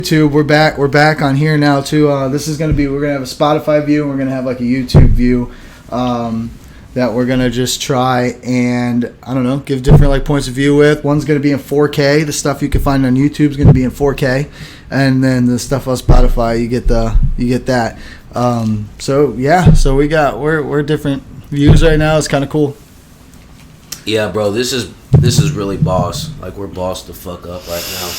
YouTube, we're back on here now too. This is gonna be, we're gonna have a Spotify view and we're gonna have like a YouTube view that we're gonna just try and I don't know, give different like points of view with. One's gonna be in 4K. The stuff you can find on YouTube is gonna be in 4K, and then the stuff on Spotify you get that. So yeah, so we're different views right now. It's kind of cool. Yeah, bro, this is really boss. Like, we're boss the fuck up right now.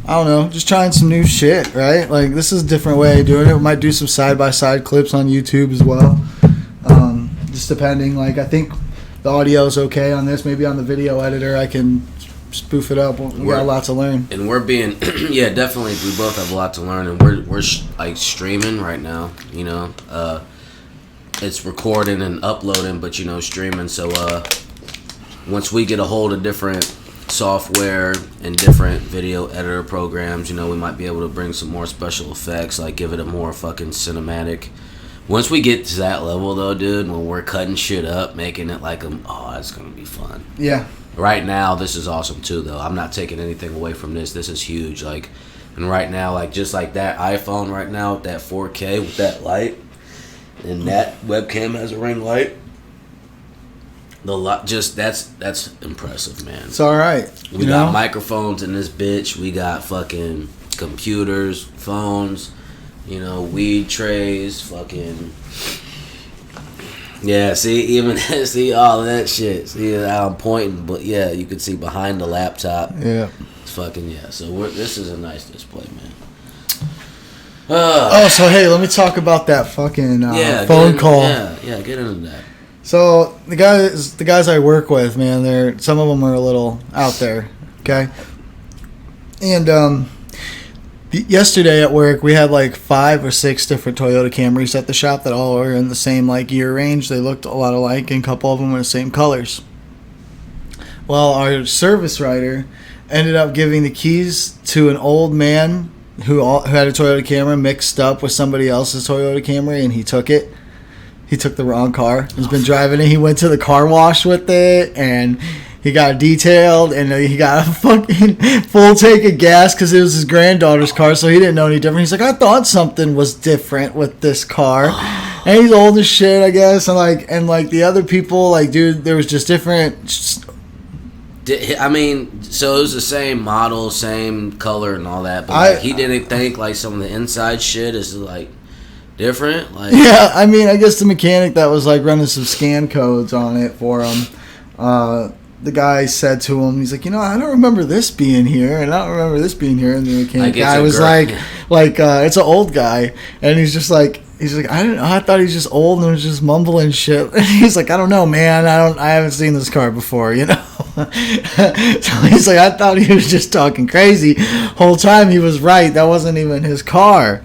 I don't know, just trying some new shit, right? Like, this is a different way of doing it. We might do some side-by-side clips on YouTube as well. Just depending. Like, I think the audio is okay on this. Maybe on the video editor I can spoof it up. We got a lot to learn. And we're being, yeah, definitely, we both have a lot to learn. And we're like, streaming right now, you know. It's recording and uploading, but, you know, streaming. So, once we get a hold of different software and different video editor programs, you know, we might be able to bring some more special effects, like give it a more fucking cinematic. Once we get to that level though, dude, when we're cutting shit up, making it like it's gonna be fun. Yeah. Right now, this is awesome too, though. I'm not taking anything away from this. This is huge. Like, and right now, like, just like that iPhone right now with that 4K with that light, and that webcam has a ring light. That's impressive, man. It's all right. We got microphones in this bitch. We got fucking computers, phones, you know, weed trays, fucking. Yeah, see all of that shit. See how I'm pointing, but yeah, you can see behind the laptop. Yeah. It's fucking, yeah. So this is a nice display, man. So hey, let me talk about that fucking phone call. Yeah, get into that. So the guys I work with, man, some of them are a little out there, okay? And yesterday at work, we had like 5 or 6 different Toyota Camrys at the shop that all are in the same like year range. They looked a lot alike, and a couple of them were the same colors. Well, our service writer ended up giving the keys to an old man who had a Toyota Camry mixed up with somebody else's Toyota Camry, and he took it. He took the wrong car. He's been driving it. He went to the car wash with it, and he got detailed, and he got a fucking full tank of gas because it was his granddaughter's car, so he didn't know any different. He's like, I thought something was different with this car. And he's old as shit, I guess. And the other people, like, dude, there was just different. I mean, so it was the same model, same color, and all that, but he didn't think like some of the inside shit is like different. Like, yeah, I mean, I guess the mechanic that was like running some scan codes on it for him, the guy said to him, he's like, I don't remember this being here, and I don't remember this being here. And the mechanic guy was like, it's an old guy, and he's like, I don't know, I thought he was just old and was just mumbling shit. And he's like, I don't know, man, I haven't seen this car before, So he's like, I thought he was just talking crazy. Whole time he was right. That wasn't even his car.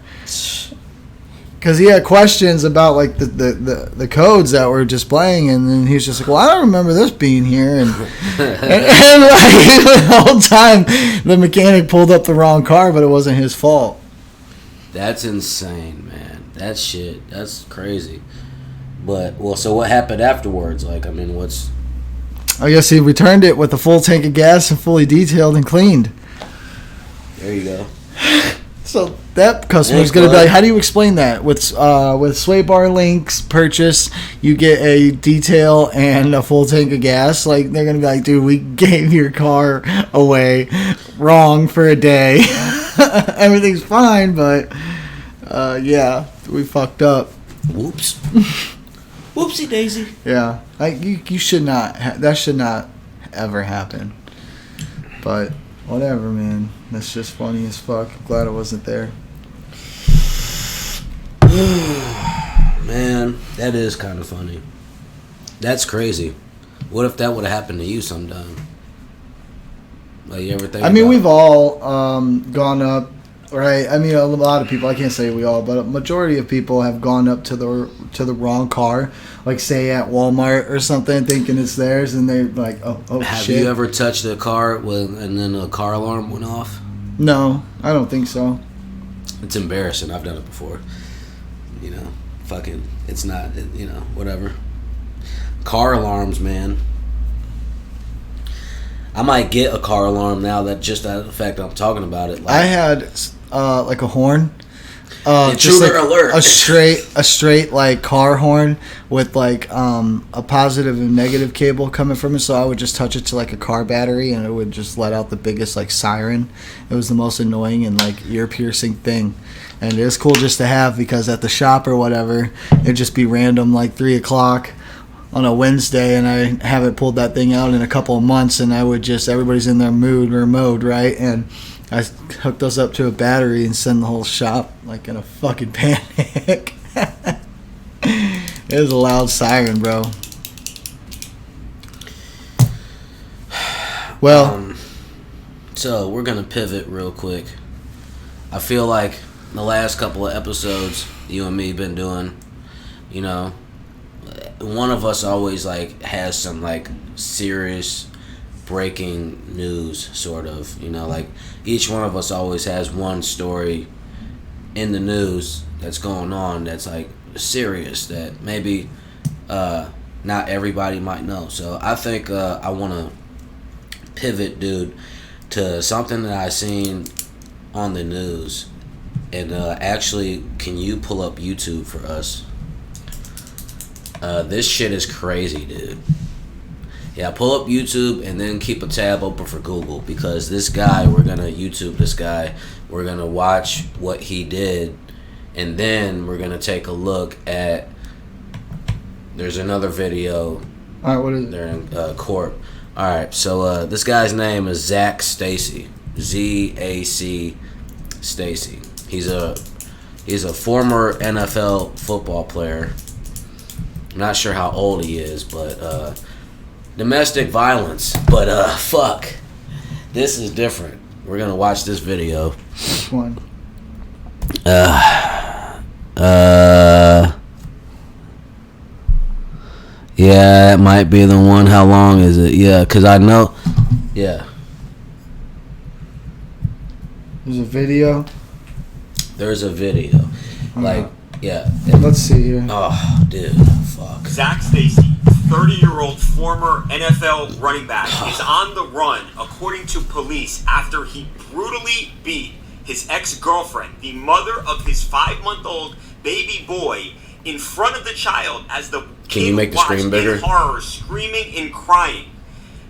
Because he had questions about like the codes that were displaying, and then he was just like, well, I don't remember this being here, and like, the whole time the mechanic pulled up the wrong car, but it wasn't his fault. That's insane, man. That shit, that's crazy. But so what happened afterwards? Like, I mean, I guess he returned it with a full tank of gas and fully detailed and cleaned. There you go. So that customer's going to be like, how do you explain that? With Sway Bar Links purchase, you get a detail and a full tank of gas. Like, they're going to be like, dude, we gave your car away wrong for a day. Everything's fine, but yeah, we fucked up. Whoops. Whoopsie daisy. Yeah, you should not. That should not ever happen. But whatever, man. That's just funny as fuck. Glad I wasn't there. Man, that is kind of funny. That's crazy. What if that would have happened to you sometime? Like, you ever think? I mean, we've all gone up, right? I mean, a lot of people. I can't say we all, but a majority of people have gone up to the wrong car, like say at Walmart or something, thinking it's theirs, and they're like, oh have shit. Have you ever touched a car and then a car alarm went off? No, I don't think so. It's embarrassing. I've done it before. Fucking, it's not, whatever. Car alarms, man. I might get a car alarm now that just the fact I'm talking about it. I had like a horn. Intruder alert. A straight like car horn with like a positive and negative cable coming from it. So I would just touch it to like a car battery, and it would just let out the biggest like siren. It was the most annoying and like ear piercing thing, and it was cool just to have, because at the shop or whatever, it'd just be random like 3:00 on a Wednesday, and I haven't pulled that thing out in a couple of months, and I would just, everybody's in their mode, right? And I hooked those up to a battery and send the whole shop like in a fucking panic. It was a loud siren, bro. Well, so we're gonna pivot real quick. I feel like the last couple of episodes you and me been doing, you know, one of us always like has some like serious breaking news, sort of, you know, like each one of us always has one story in the news that's going on that's like serious, that maybe not everybody might know. So I think I want to pivot, dude, to something that I seen on the news. And actually, can you pull up YouTube for us? This shit is crazy, dude. Yeah, pull up YouTube and then keep a tab open for Google, because this guy, we're going to YouTube this guy. We're going to watch what he did, and then we're going to take a look at, there's another video. All right, what is it? They're in court. All right, so this guy's name is Zach Stacy. Z-A-C Stacy. He's a former NFL football player. I'm not sure how old he is, but domestic violence. But fuck, this is different. We're gonna watch this video. Which one? Yeah, it might be the one. How long is it? Yeah, because I know. Yeah. There's a video. There's a video. Like, yeah. Let's see here. Oh, dude. Fuck. Zach Stacy, 30-year-old former NFL running back, is on the run, according to police, after he brutally beat his ex-girlfriend, the mother of his 5-month-old baby boy, in front of the child as the Can you make the screen bigger? In horror, screaming and crying.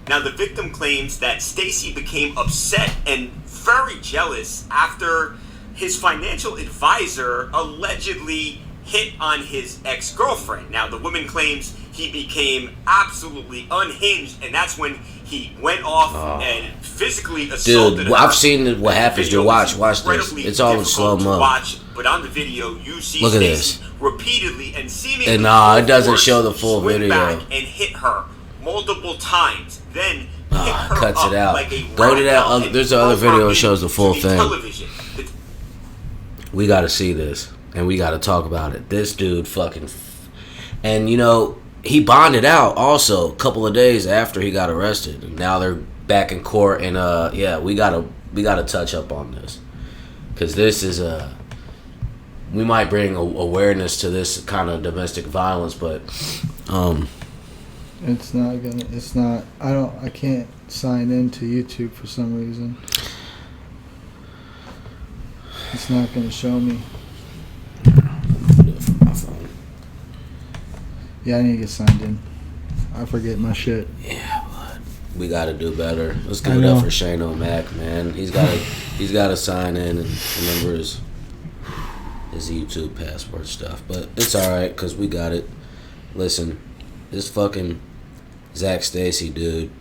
Now, the victim claims that Stacy became upset and very jealous after his financial advisor allegedly hit on his ex-girlfriend. Now, the woman claims he became absolutely unhinged, and that's when he went off and physically assaulted her. I've seen what happens. Dude, watch this. It's all in slow mo. But on the video, you see Look at Stacy this. repeatedly and seemingly And it doesn't show the full swing video. back and hit her multiple times. Then pick her cuts up it out. like a Go to that roundhouse other. and There's another throw her video that shows the full into thing. television. We got to see this, and we got to talk about it. This dude fucking, and you know, he bonded out also a couple of days after he got arrested, and now they're back in court. And yeah, we gotta touch up on this, because this is we might bring awareness to this kind of domestic violence, but It's not. I can't sign into YouTube for some reason. It's not gonna show me. do it from my phone. Yeah, I need to get signed in. I forget my shit. Yeah, but we gotta do better. Let's I give it know. up for Shane O'Mac, man. He's gotta sign in and remember his YouTube password stuff. But it's alright, because we got it. Listen, this fucking Zach Stacy dude,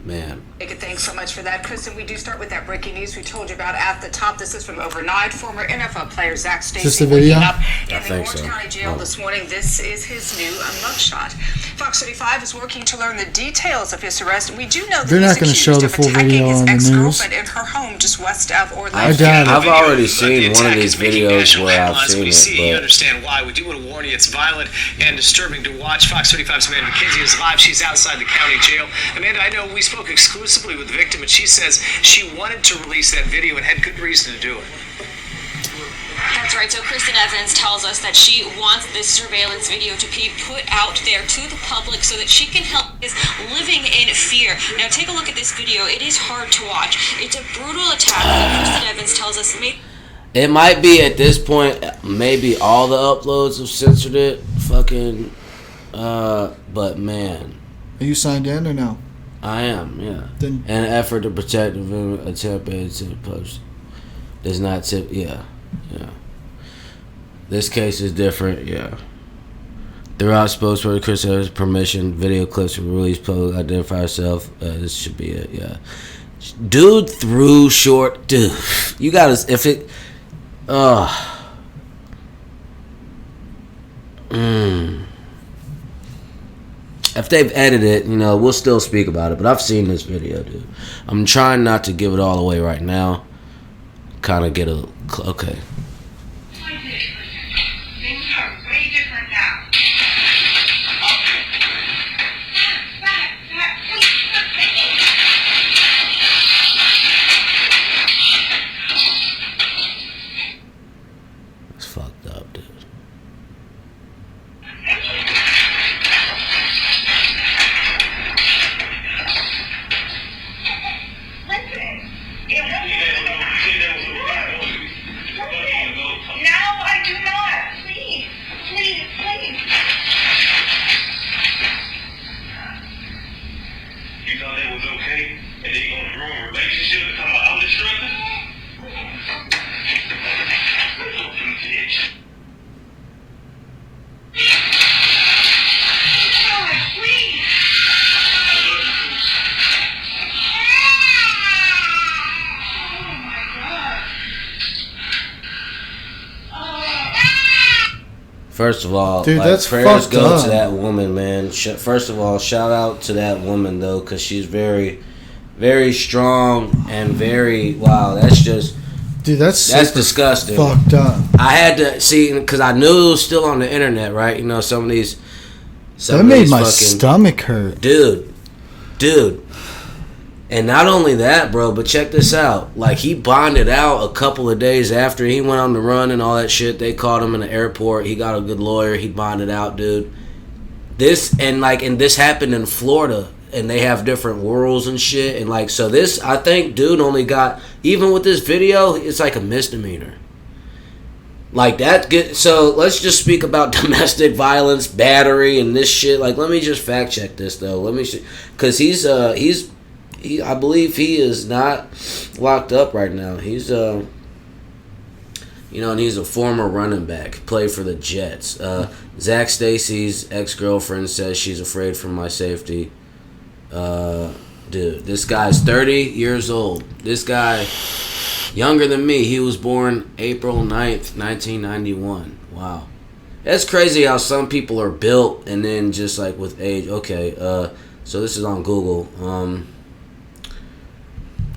man. Thanks so much for that, Chris. And we do start with that breaking news we told you about at the top. This is from overnight. Former NFL player Zach Stacy Is this the video? waking up I in the think Orange so. County jail Oh. this morning. This is his new mugshot. Fox 35 is working to learn the details of his arrest. We do know that They're he's not gonna accused show the of full attacking video his on the news. ex-girlfriend in her home just west of Orlando. I doubt it. I've already seen one of these videos where I've We seen see, you it, understand why. We do want to warn you, it's violent and disturbing to watch. Fox 35's Amanda McKenzie is live. She's outside the county jail. Amanda, I know we spoke exclusively with the victim, and she says she wanted to release that video and had good reason to do it. That's right. So Kristen Evans tells us that she wants this surveillance video to be put out there to the public so that she can help is living in fear. Now take a look at this video. It is hard to watch. It's a brutal attack that Kristen Evans tells us it might be at this point, maybe all the uploads have censored it. Fucking, but man. Are you signed in or no? I am, yeah. Then an effort to protect the attempt to post does not tip, yeah. This case is different, yeah. Throughout spokesperson Chris Evans' permission, video clips were released, public identify herself. This should be it, yeah. Dude threw short, dude. You gotta, if it, If they've edited it, we'll still speak about it. But I've seen this video, dude. I'm trying not to give it all away right now. Kind of get a... Okay. Things are way different now. It's fucked up, dude. First of all, dude, that's prayers fucked go up. to that woman, man. First of all, shout out to that woman, though, because she's very, very strong and very, wow, that's just... Dude, that's disgusting. Fucked up. I had to see, because I knew it was still on the internet, right? Some of these... That made my stomach hurt. Dude. And not only that, bro, but check this out. Like, he bonded out a couple of days after he went on the run and all that shit. They caught him in the airport. He got a good lawyer. He bonded out, dude. This happened in Florida. And they have different rules and shit. And, so this, I think, dude only got, even with this video, it's like a misdemeanor. So let's just speak about domestic violence, battery, and this shit. Let me just fact check this, though. Let me see. Because I believe he is not locked up right now. He's and he's a former running back. Played for the Jets. Zach Stacy's ex-girlfriend says she's afraid for my safety. Dude, this guy's 30 years old. This guy, younger than me. He was born April 9th, 1991. Wow. That's crazy how some people are built and then just with age. Okay, so this is on Google.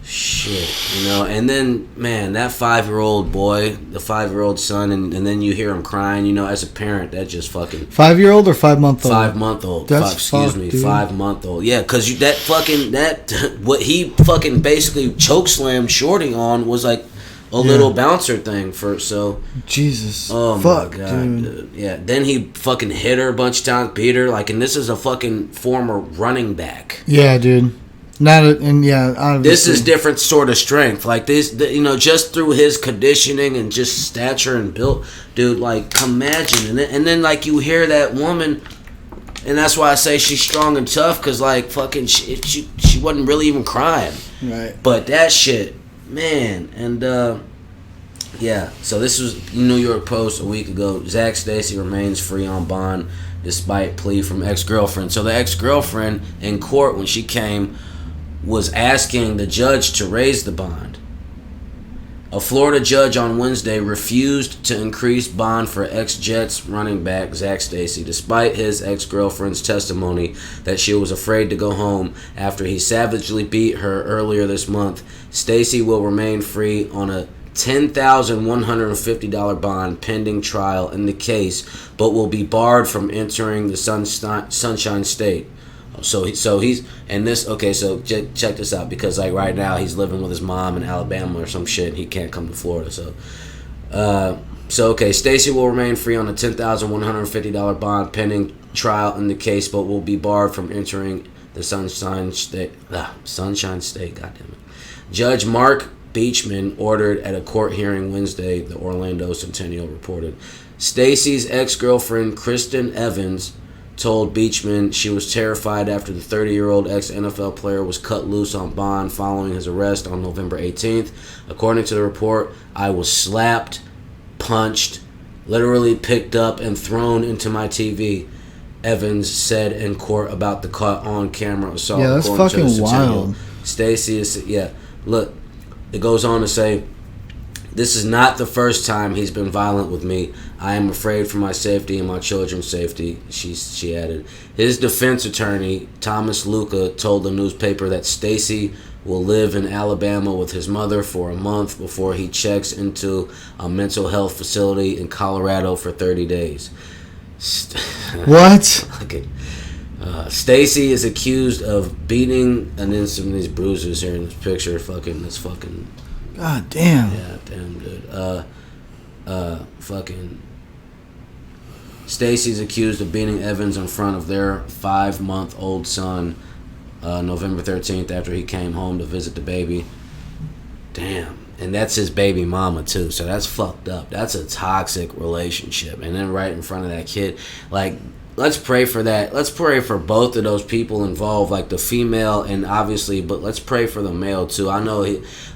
Shit, and then, man, that 5-year-old boy, the 5-year-old son, and then you hear him crying, as a parent, that just fucking... 5-year-old or 5-month-old? 5-month-old. That's Excuse me, 5-month-old. Yeah, because what he fucking basically chokeslammed Shorty on was a little bouncer thing so... Jesus. Oh, fuck, my God, dude. Yeah, then he fucking hit her a bunch of times, beat her, and this is a fucking former running back. Yeah, dude. Obviously. This is different sort of strength. Just through his conditioning and just stature and build, dude. Imagine, and then you hear that woman, and that's why I say she's strong and tough, because fucking she wasn't really even crying. Right. But that shit, man, and yeah. So this was New York Post a week ago. Zach Stacy remains free on bond despite plea from ex-girlfriend. So the ex-girlfriend in court when she came was asking the judge to raise the bond. A Florida judge on Wednesday refused to increase bond for ex-Jets running back Zach Stacy, despite his ex-girlfriend's testimony that she was afraid to go home after he savagely beat her earlier this month. Stacy will remain free on a $10,150 bond pending trial in the case, but will be barred from entering the Sunshine State. So he's and this okay. So check this out, because right now he's living with his mom in Alabama or some shit. And he can't come to Florida. So Stacey will remain free on a $10,150 bond pending trial in the case, but will be barred from entering the Sunshine State. Goddamn it. Judge Mark Beachman ordered at a court hearing Wednesday, the Orlando Centennial reported. Stacey's ex-girlfriend, Kristen Evans, told Beachman she was terrified after the 30-year-old ex-NFL player was cut loose on bond following his arrest on November 18th. According to the report, I was slapped, punched, literally picked up and thrown into my TV, Evans said in court about the caught on-camera assault. Yeah, that's fucking wild. Stacey is, look, it goes on to say, this is not the first time he's been violent with me. I am afraid for my safety and my children's safety, she added. His defense attorney, Thomas Luca, told the newspaper that Stacey will live in Alabama with his mother for a month before he checks into a mental health facility in Colorado for 30 days. What? Okay. Stacey is accused of beating, and then some of these bruises here in this picture. This fucking. God damn. Yeah, damn, dude. Fucking. Stacey's accused of beating Evans in front of their 5-month-old son, November 13th, after he came home to visit the baby. Damn. And that's his baby mama, too. So that's fucked up. That's a toxic relationship. And then right in front of that kid. Like, let's pray for that. Let's pray for both of those people involved. Like, the female and obviously, but let's pray for the male, too. I know,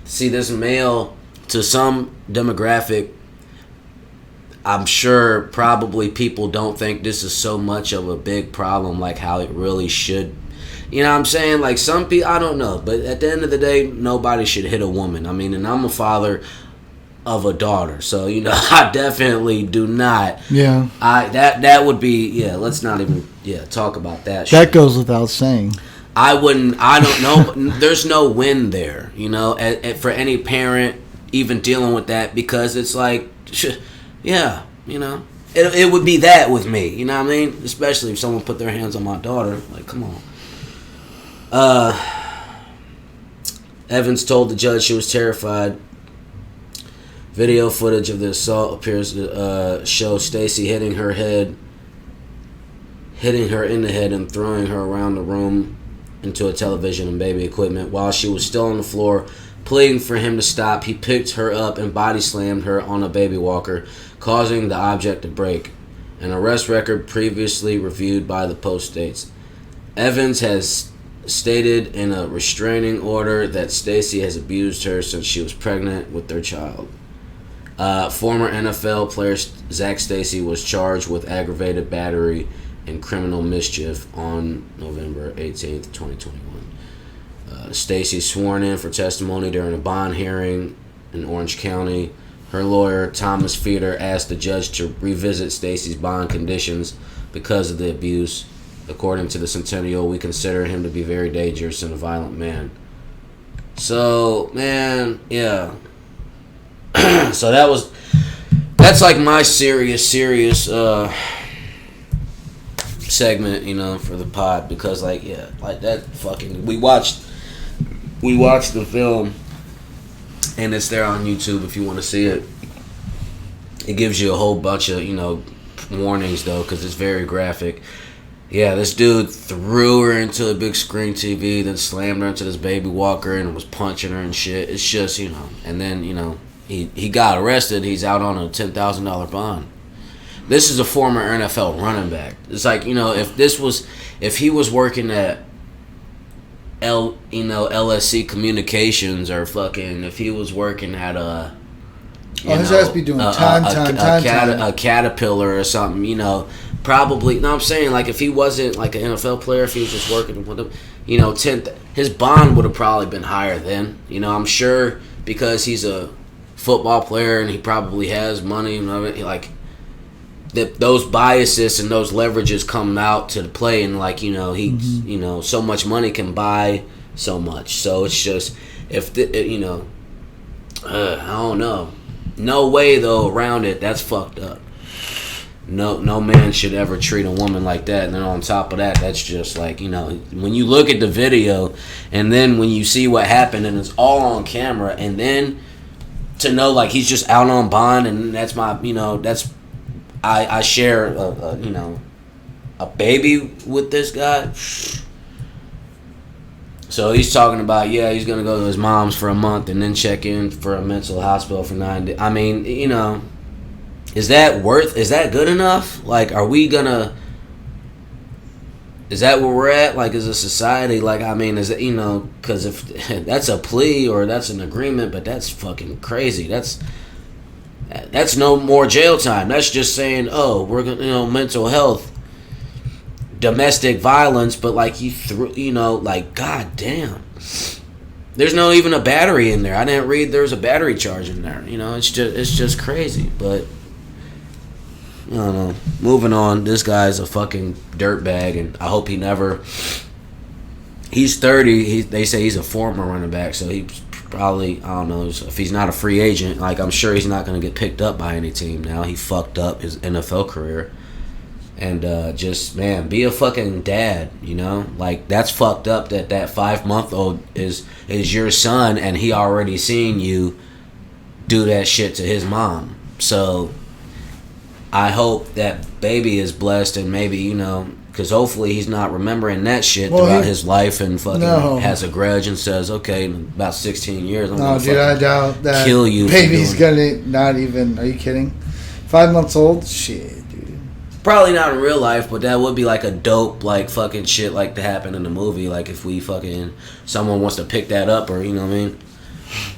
this male, to some demographic, I'm sure probably people don't think this is so much of a big problem like how it really should. You know what I'm saying? Like, some people, I don't know. But at the end of the day, nobody should hit a woman. I mean, and I'm a father of a daughter. So, I definitely do not. Yeah. That would be, let's not even, talk about that shit. That goes without saying. I don't know. There's no win there, for any parent even dealing with that, because it's like, it would be that with me, you know what I mean? Especially if someone put their hands on my daughter. Like, come on. Evans told the judge she was terrified. Video footage of the assault appears to show Stacey hitting her in the head and throwing her around the room into a television and baby equipment. While she was still on the floor, pleading for him to stop, he picked her up and body slammed her on a baby walker, causing the object to break. An arrest record previously reviewed by the Post states. Evans has stated in a restraining order that Stacey has abused her since she was pregnant with their child. Former NFL player Zach Stacey was charged with aggravated battery and criminal mischief on November 18th, 2021. Stacey sworn in for testimony during a bond hearing in Orange County. Her lawyer, Thomas Feeder, asked the judge to revisit Stacey's bond conditions because of the abuse. According to the Centennial, we consider him to be very dangerous and a violent man. So, man, yeah. So that's like my serious segment, for the pod, because like that fucking we watched the film, and it's there on YouTube if you want to see it. It gives you a whole bunch of warnings though, because it's very graphic. Yeah, this dude threw her into a big screen TV, then slammed her into this baby walker and was punching her and shit. It's just, and then, he got arrested. He's out on a $10,000 bond. This is a former NFL running back. It's like, if he was working at LSC Communications, or fucking, if he was working at his ass be doing time. A Caterpillar or something, probably. No, I'm saying, like, if he wasn't like an NFL player, if he was just working with them, his bond would have probably been higher then. I'm sure, because he's a football player and he probably has money, like, those biases and those leverages come out to the play, and like, so much money can buy so much. So it's just, if I don't know. No way though around it. That's fucked up. No man should ever treat a woman like that. And then on top of that, that's just like, when you look at the video and then when you see what happened and it's all on camera, and then to know like he's just out on bond, and that's my I share a baby with this guy. So he's talking about he's gonna go to his mom's for a month and then check in for a mental hospital for 9 days. I mean, is that good enough? Like, are we gonna? Is that where we're at? Like, as a society, like, I mean, is it, because if that's a plea or that's an agreement, but that's fucking crazy. That's no more jail time. That's just saying, oh, we're gonna, mental health, domestic violence, but like he threw, like, god damn. There's no even a battery in there. I didn't read there was a battery charge in there. It's just crazy, but. I don't know. Moving on, this guy's a fucking dirtbag, and I hope he never. He's 30. They say he's a former running back, so he's probably, I don't know, if he's not a free agent, like, I'm sure he's not going to get picked up by any team now. He fucked up his NFL career. And just, man, be a fucking dad, Like, that's fucked up that 5-month-old is your son, and he already seen you do that shit to his mom. So I hope that baby is blessed, and maybe, because hopefully he's not remembering that shit throughout his life and fucking has a grudge and says, okay, in about 16 years, I'm going to I doubt that kill you. Baby's going to not even, are you kidding? 5 months old? Shit, dude. Probably not in real life, but that would be like a dope, like, fucking shit like to happen in the movie. Like, if we fucking, someone wants to pick that up, or, you know what I mean?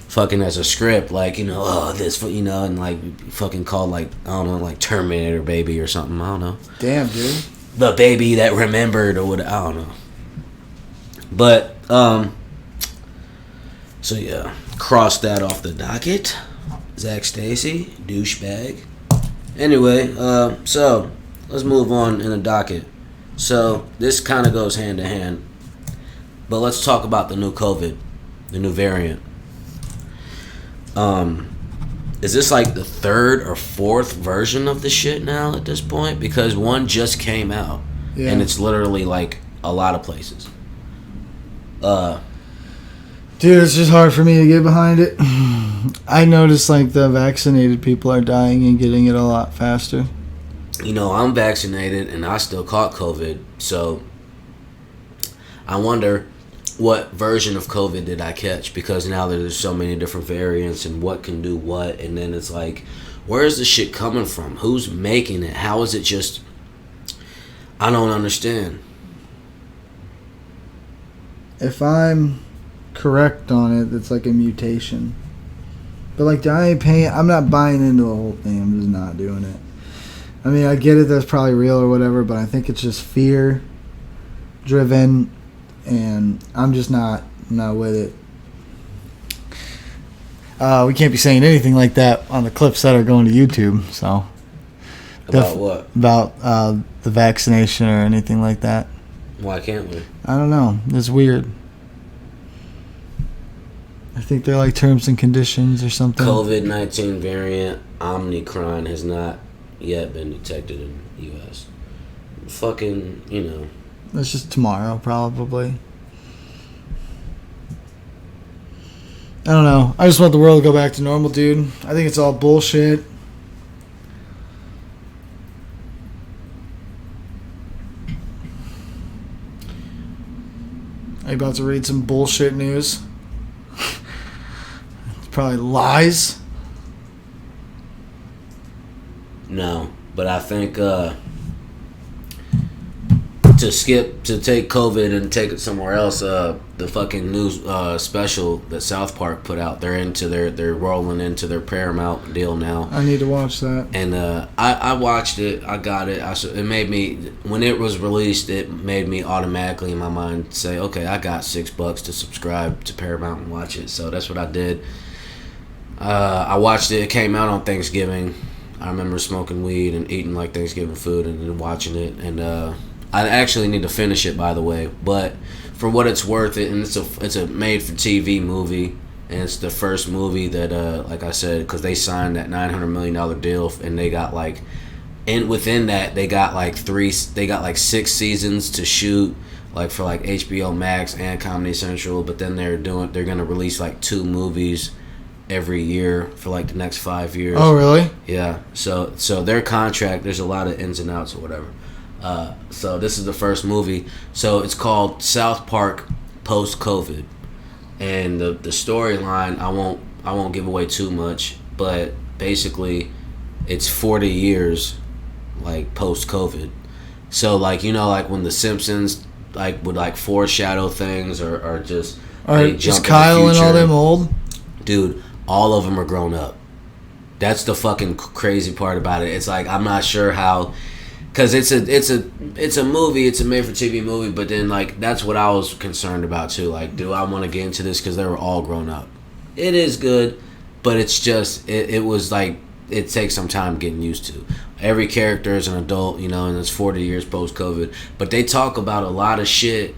Fucking as a script, like, this, and like fucking called, like, I don't know, like Terminator Baby or something. I don't know. Damn, dude. The baby that remembered, or what? I don't know. But so yeah, cross that off the docket. Zach Stacy, douchebag. Anyway, so let's move on in the docket. So this kind of goes hand to hand, but let's talk about the new COVID, the new variant. Is this like the 3rd or 4th version of the shit now at this point? Because one just came out, and it's literally like a lot of places. Dude, it's just hard for me to get behind it. I noticed like the vaccinated people are dying and getting it a lot faster. I'm vaccinated and I still caught COVID, so I wonder what version of COVID did I catch, because now there's so many different variants and what can do what, and then it's like, where is this shit coming from? Who's making it? How is it just... I don't understand. If I'm correct on it, it's like a mutation. But like, I'm not buying into the whole thing. I'm just not doing it. I mean, I get it, that's probably real or whatever, but I think it's just fear driven. And I'm just not with it. We can't be saying anything like that on the clips that are going to YouTube. So about what? About the vaccination or anything like that. Why can't we? I don't know. It's weird. I think they're like terms and conditions or something. COVID-19 variant Omicron has not yet been detected in the U.S. Fucking, That's just tomorrow, probably. I don't know. I just want the world to go back to normal, dude. I think it's all bullshit. Are you about to read some bullshit news? It's probably lies. No, but I think to take COVID and take it somewhere else, the fucking new special that South Park put out, they're rolling into their Paramount deal now. I need to watch that. And I watched it. I got it. It made me, when it was released, it made me automatically in my mind say, okay, I got $6 to subscribe to Paramount and watch it. So that's what I did. I watched it. It came out on Thanksgiving. I remember smoking weed and eating like Thanksgiving food and then watching it. And I actually need to finish it, by the way. But for what it's worth, it's a made-for-TV movie, and it's the first movie that, like I said, because they signed that $900 million deal, and they got like, and within that they got like 6 seasons to shoot, like for like HBO Max and Comedy Central. But then they're gonna release like 2 movies every year for like the next 5 years. Oh, really? Yeah. So their contract, there's a lot of ins and outs or whatever. So this is the first movie. So it's called South Park Post COVID, and the storyline I won't give away too much, but basically it's 40 years like post COVID. So like like when the Simpsons like would like foreshadow things or just they Is jump in the Kyle and all future. them old? Dude, all of them are grown up. That's the fucking crazy part about it. It's like I'm not sure how, because it's a movie, it's a made for TV movie, but then like that's what I was concerned about too. Like, do I want to get into this because they were all grown up? It is good, but it's just it was like it takes some time getting used to. Every character is an adult, and it's 40 years post COVID. But they talk about a lot of shit.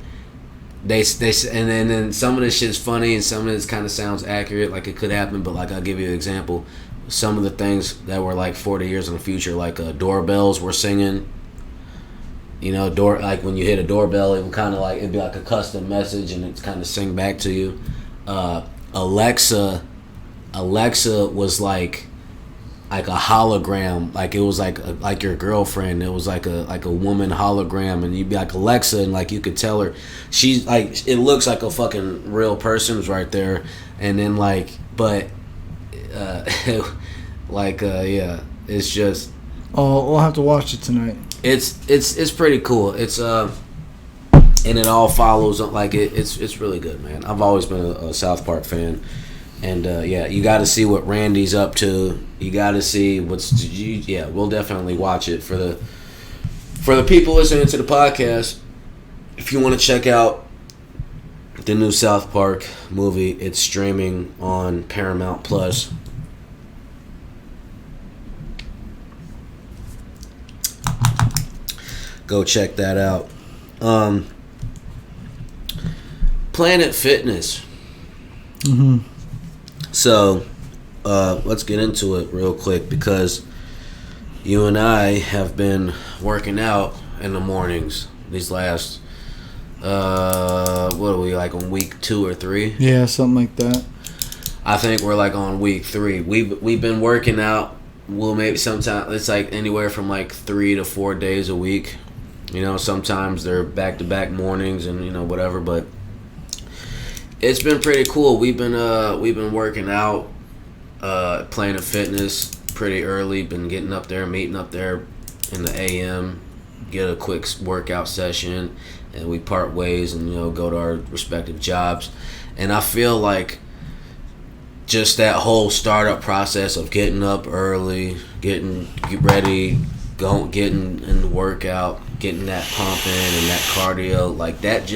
They and then some of this shit's funny and some of this kind of sounds accurate, like it could happen. But like I'll give you an example. Some of the things that were like 40 years in the future, like doorbells were singing. Like when you hit a doorbell, it would kind of like it'd be like a custom message and it's kind of sing back to you. Alexa was like a hologram, like it was like your girlfriend. It was like a woman hologram, and you'd be like Alexa, and like you could tell her she's like it looks like a fucking real person's right there, and then like but yeah, it's just We'll have to watch it tonight. it's pretty cool. It's and it all follows like it's really good, man. I've always been a South Park fan. And yeah, you got to see what Randy's up to. You got to see we'll definitely watch it for the people listening to the podcast. If you want to check out the new South Park movie, it's streaming on Paramount Plus. Go check that out. Planet Fitness. Mm-hmm. So, let's get into it real quick because you and I have been working out in the mornings these last, what are we, like on week 2 or 3? Yeah, something like that. I think we're like on week 3. We've been working out. We'll maybe sometimes, it's like anywhere from like 3 to 4 days a week. Sometimes they're back-to-back mornings and, whatever, but it's been pretty cool. We've been working out, Planet Fitness pretty early. Been getting up there, meeting up there in the AM, get a quick workout session, and we part ways and go to our respective jobs. And I feel like just that whole startup process of getting up early, get ready, getting in the workout, getting that pumping and that cardio, like that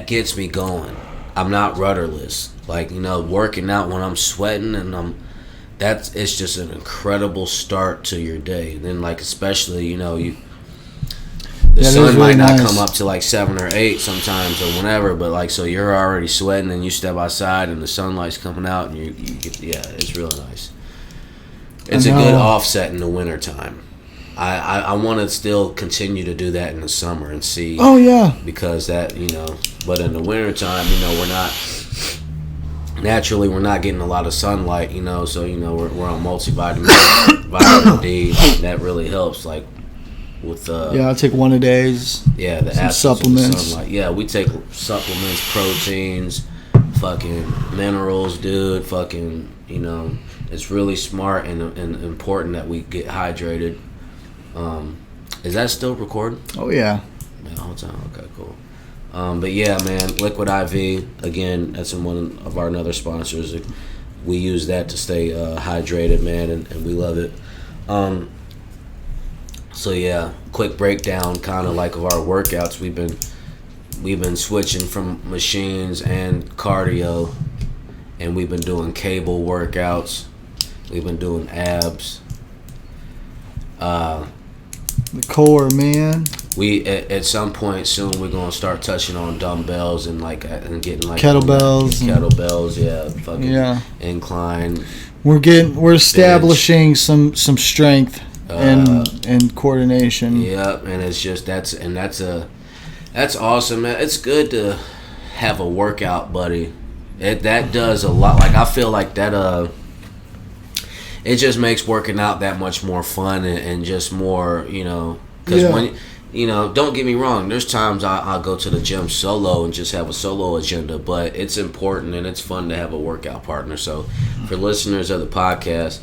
gets me going. I'm not rudderless. Like, working out when I'm sweating and it's just an incredible start to your day. And then like especially, the sun really might not nice. come up to like 7 or 8 sometimes or whenever, but like so you're already sweating and you step outside and the sunlight's coming out and you get it's really nice. It's a good offset in the wintertime. I want to still continue to do that in the summer and see. Oh yeah. Because that but in the wintertime, we're not getting a lot of sunlight, so we're on multivitamin, vitamin D. That really helps, like with I take one a days. Yeah, the absence supplements. of the sunlight. Yeah, we take supplements, proteins, fucking minerals, dude. Fucking it's really smart and important that we get hydrated. Is that still recording? Oh yeah. Yeah, the whole time. Okay, cool. But yeah, man, Liquid IV, again, that's in one of our other sponsors. We use that to stay hydrated, man, and we love it. So yeah, quick breakdown, kind of like of our workouts. We've been switching from machines and cardio, and we've been doing cable workouts. We've been doing abs. The core, man. We at some point soon we're gonna start touching on dumbbells and getting like kettlebells. Fucking incline. We're establishing some strength and coordination. Yeah, and it's just that's awesome, man. It's good to have a workout buddy That does a lot. Like I feel like that. It just makes working out that much more fun and just more, because when, don't get me wrong, there's times I'll go to the gym solo and just have a solo agenda, but it's important and it's fun to have a workout partner. So for listeners of the podcast,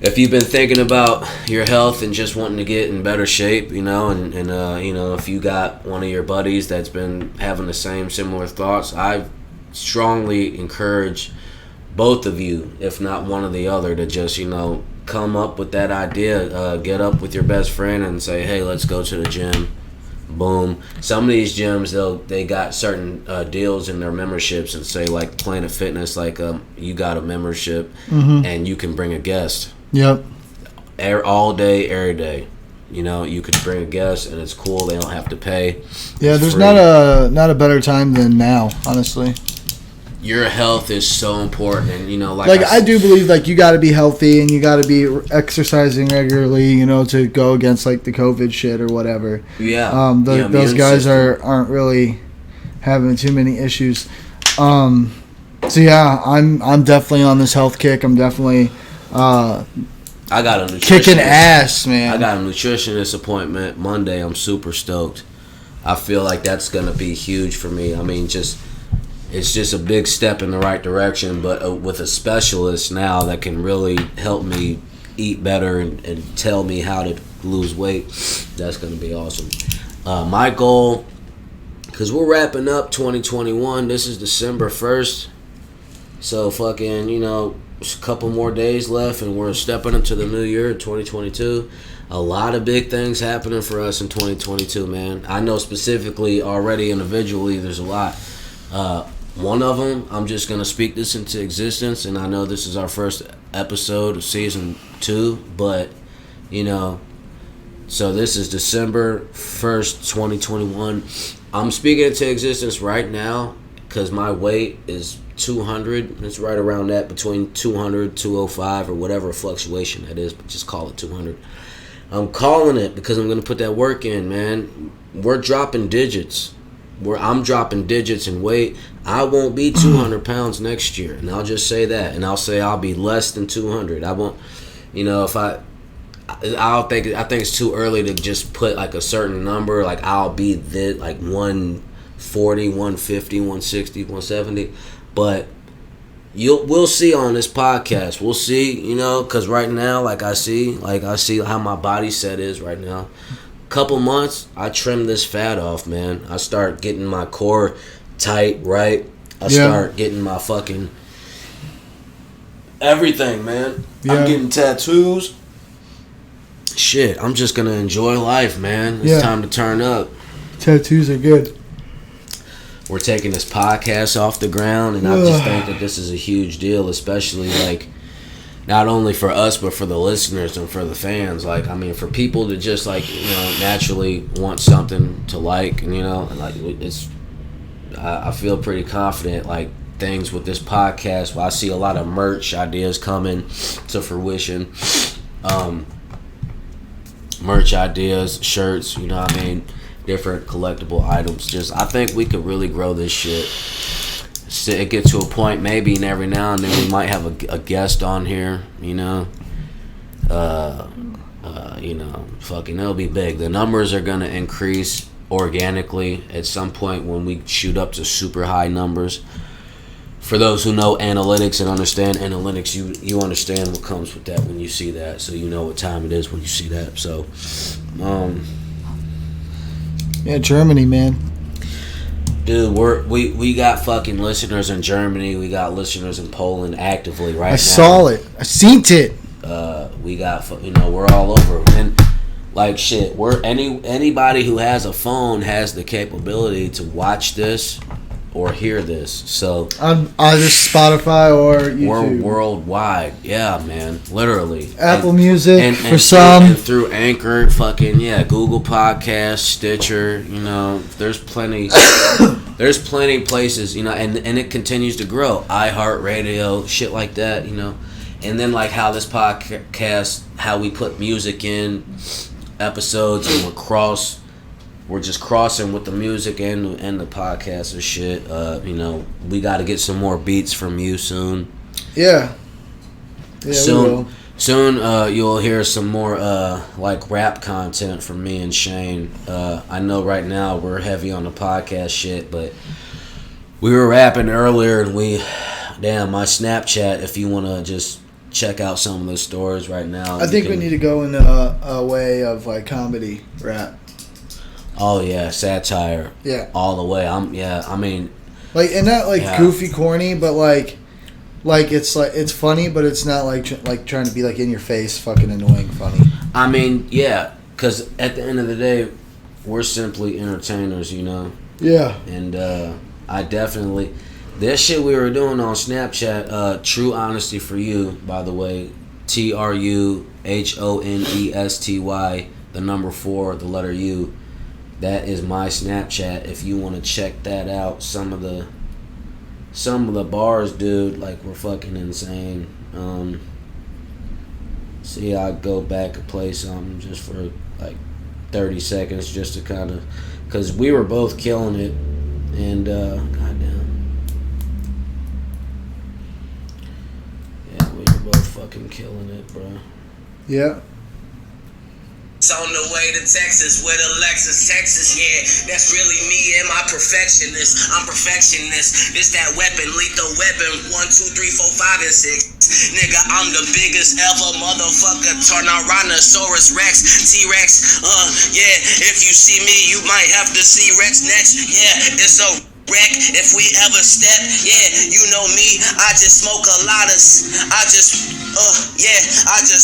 if you've been thinking about your health and just wanting to get in better shape, and if you got one of your buddies that's been having the similar thoughts, I strongly encourage both of you, if not one or the other, to just, come up with that idea. Get up with your best friend and say, hey, let's go to the gym. Boom. Some of these gyms, they got certain deals in their memberships and say, like Planet Fitness, like you got a membership and you can bring a guest. Yep. All day, every day. You could bring a guest and it's cool. They don't have to pay. Yeah, it's there's free. not a better time than now, honestly. Your health is so important, and I do believe you got to be healthy and you got to be exercising regularly, to go against the COVID shit or whatever. Yeah. Those guys aren't really having too many issues. So yeah, I'm definitely on this health kick. I'm definitely I got a nutritionist. Kicking ass, man. I got a nutritionist appointment Monday. I'm super stoked. I feel like that's gonna be huge for me. I mean, it's just a big step in the right direction, but with a specialist now that can really help me eat better and tell me how to lose weight, that's going to be awesome. My goal, because we're wrapping up 2021, this is December 1st, so fucking, a couple more days left and we're stepping into the new year, 2022. A lot of big things happening for us in 2022, man. I know specifically already individually there's a lot. One of them, I'm just going to speak this into existence, and I know this is our first episode of season 2, but, so this is December 1st, 2021. I'm speaking into existence right now because my weight is 200. It's right around that, between 200, 205, or whatever fluctuation that is, but just call it 200. I'm calling it because I'm going to put that work in, man. We're dropping digits. I'm dropping digits in weight. I won't be 200 pounds next year, and I'll just say that, and I'll say I'll be less than 200. I won't, I think it's too early to just put a certain number. I'll be 140, 150, 160, 170, but we'll see on this podcast. We'll see, because right now, I see how my body set is right now. Couple months, I trim this fat off, man. I start getting my core tight, right? I start getting my fucking everything, man. Yeah. I'm getting tattoos. Shit, I'm just gonna enjoy life, man. It's time to turn up. Tattoos are good. We're taking this podcast off the ground, and I just think that this is a huge deal, especially not only for us, but for the listeners and for the fans. For people to just naturally want something to and I feel pretty confident things with this podcast. I see a lot of merch ideas coming to fruition. Merch ideas, shirts, different collectible items. I think we could really grow this shit. It get to a point maybe and every now and then we might have a guest on here, fucking it'll be big. The numbers are gonna increase organically at some point when we shoot up to super high numbers. For those who know analytics and understand analytics, you understand what comes with that when you see that, so you know what time it is when you see that. So Germany, man. Dude, we got fucking listeners in Germany. We got listeners in Poland actively right now. I saw it. I seen it. We got we're all over, and shit. Anybody who has a phone has the capability to watch this or hear this. So on either Spotify or YouTube. We're worldwide. Yeah, man. Literally. Apple Music and for some. And through Anchor, fucking Google Podcasts, Stitcher. There's plenty. There's plenty places. And it continues to grow. iHeartRadio, shit like that. And then how this podcast, how we put music in episodes and we're cross we're just crossing with the music and the podcast and shit. You know, we got to get some more beats from you soon. Yeah. Yeah, soon, we will. Soon, you'll hear some more like rap content from me and Shane. I know right now we're heavy on the podcast shit, but we were rapping earlier, and my Snapchat. If you want to just check out some of the stories right now, I think we need to go in a way of like comedy rap. Oh yeah, satire. Yeah, all the way. I mean, like, and not like goofy, corny, but like it's funny, but it's not like trying to be like in your face, fucking annoying funny. I mean, yeah, because at the end of the day, we're simply entertainers, you know. Yeah. And I definitely, that shit we were doing on Snapchat, True Honesty for You, by the way, TRUHONESTY, the number 4, the letter U. That is my Snapchat. If you want to check that out, some of the bars, dude, like, were fucking insane. See, I go back and play something just for like 30 seconds, just to kind of, because we were both killing it, and goddamn, yeah, we were both fucking killing it, bro. Yeah. On the way to Texas with Alexis, Texas, yeah, that's really me and my perfectionist. I'm perfectionist. This that weapon, lethal weapon. 1, 2, 3, 4, 5, and 6. Nigga, I'm the biggest ever, motherfucker. Tyrannosaurus Rex, T-Rex. Yeah, if you see me, you might have to see Rex next. Yeah, it's a wreck if we ever step. Yeah, you know me. I just smoke a lot of. I just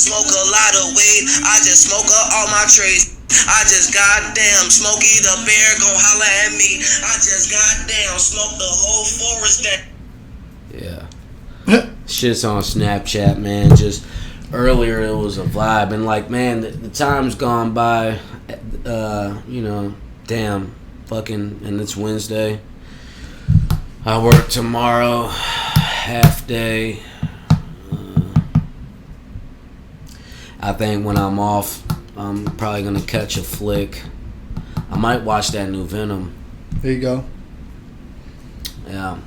smoke a lot of weed. I just smoke all my trades. I just goddamn Smokey the Bear gon' holla at me. I just goddamn smoke the whole forest down. Yeah. Shit's on Snapchat, man. Just earlier it was a vibe, and like, man, the time's gone by. You know, damn, fucking, and it's Wednesday. I work tomorrow, half day. I think when I'm off, I'm probably gonna catch a flick. I might watch that new Venom. There you go. Yeah.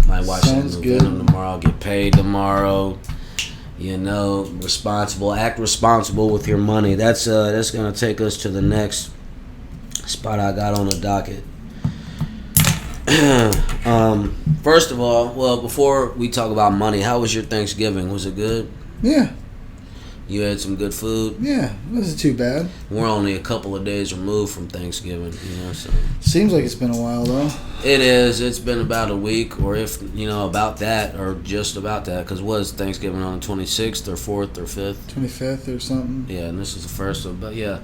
Might watch Sounds that new Venom tomorrow. I'll get paid tomorrow. You know, act responsible with your money. That's gonna take us to the next spot I got on the docket. First of all, well, before we talk about money, how was your Thanksgiving? Was it good? Yeah. You had some good food? Yeah, it wasn't too bad. We're only a couple of days removed from Thanksgiving, you know, so. Seems like it's been a while, though. It is. It's been about a week, or if, you know, about that, or just about that, because was Thanksgiving on the 26th, or 4th, or 5th? 25th, or something. Yeah, and this is the first one, but yeah.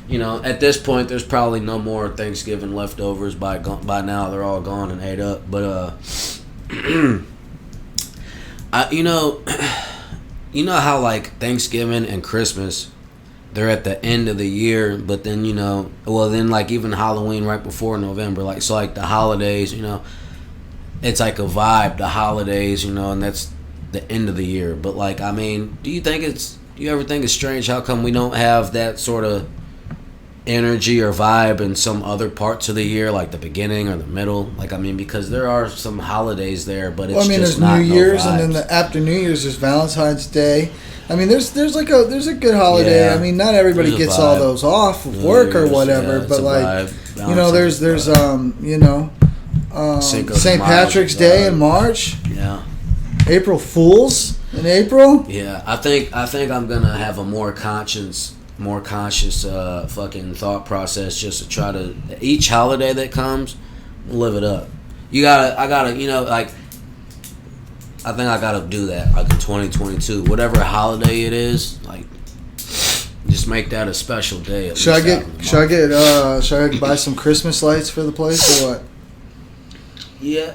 You know, at this point, there's probably no more Thanksgiving leftovers by now. They're all gone and ate up, but, you know how, like, Thanksgiving and Christmas, they're at the end of the year, but then, you know, well, then, like, even Halloween right before November, like, so, like, the holidays, you know, it's like a vibe, the holidays, you know, and that's the end of the year. But, like, I mean, do you ever think it's strange how come we don't have that sort of energy or vibe in some other parts of the year, like the beginning or the middle? Like, I mean, because there are some holidays there, but it's just not. There's New Year's, no and then after New Year's there's Valentine's Day. I mean, there's a good holiday. Yeah, I mean, not everybody gets all those off of work or whatever, but like, you know, there's St. Patrick's Day in March. Yeah. April Fools in April. Yeah, I think I'm gonna have a more conscious fucking thought process, just to try to, each holiday that comes, live it up. I gotta, you know, like, I think I gotta do that, like, in 2022, whatever holiday it is, like, just make that a special day. Should I buy some Christmas lights for the place, or what? Yeah,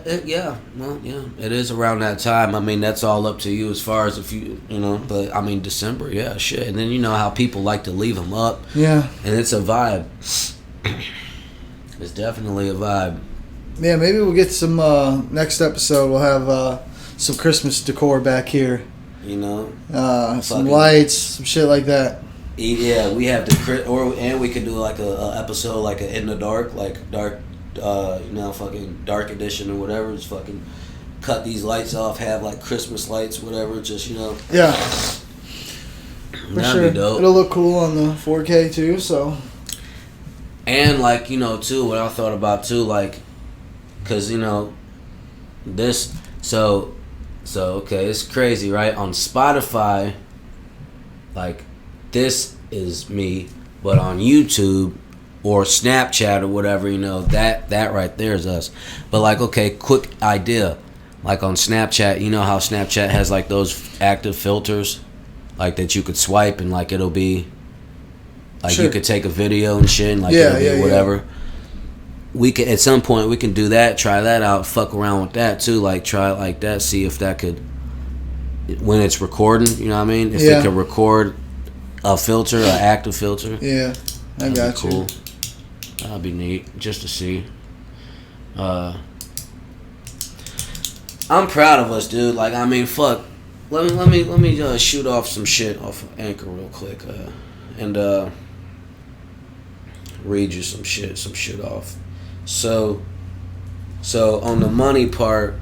well, yeah, it is around that time. I mean, that's all up to you as far as if you know, but I mean, December, yeah, shit. And then you know how people like to leave them up. Yeah. And it's a vibe. It's definitely a vibe. Yeah, maybe we'll get some, next episode we'll have some Christmas decor back here. You know? Some lights, some shit like that. Yeah, we have and we could do like a episode like a In the Dark, like dark, fucking dark edition or whatever. Just fucking cut these lights off, have like Christmas lights, whatever. Just Yeah. For that'd sure. be dope. It'll look cool on the 4K too. So. And like too, what I thought about too, like, cause this. So okay, it's crazy, right? On Spotify, like, this is me, but on YouTube or Snapchat or whatever, that right there is us. But like, okay, quick idea. Like on Snapchat, you know how Snapchat has like those active filters, like that you could swipe and like it'll be, like sure. You could take a video and shit and like it'll be whatever. Yeah. We can at some point we can do that, try that out, fuck around with that too, like try it like that, see if that could, when it's recording, you know what I mean? If it could record a filter, an active filter. Yeah, I got you. Cool. That'd be neat just to see. I'm proud of us, dude. Like, I mean, fuck. Let me shoot off some shit off of Anchor real quick, and read you some shit off. So on the money part,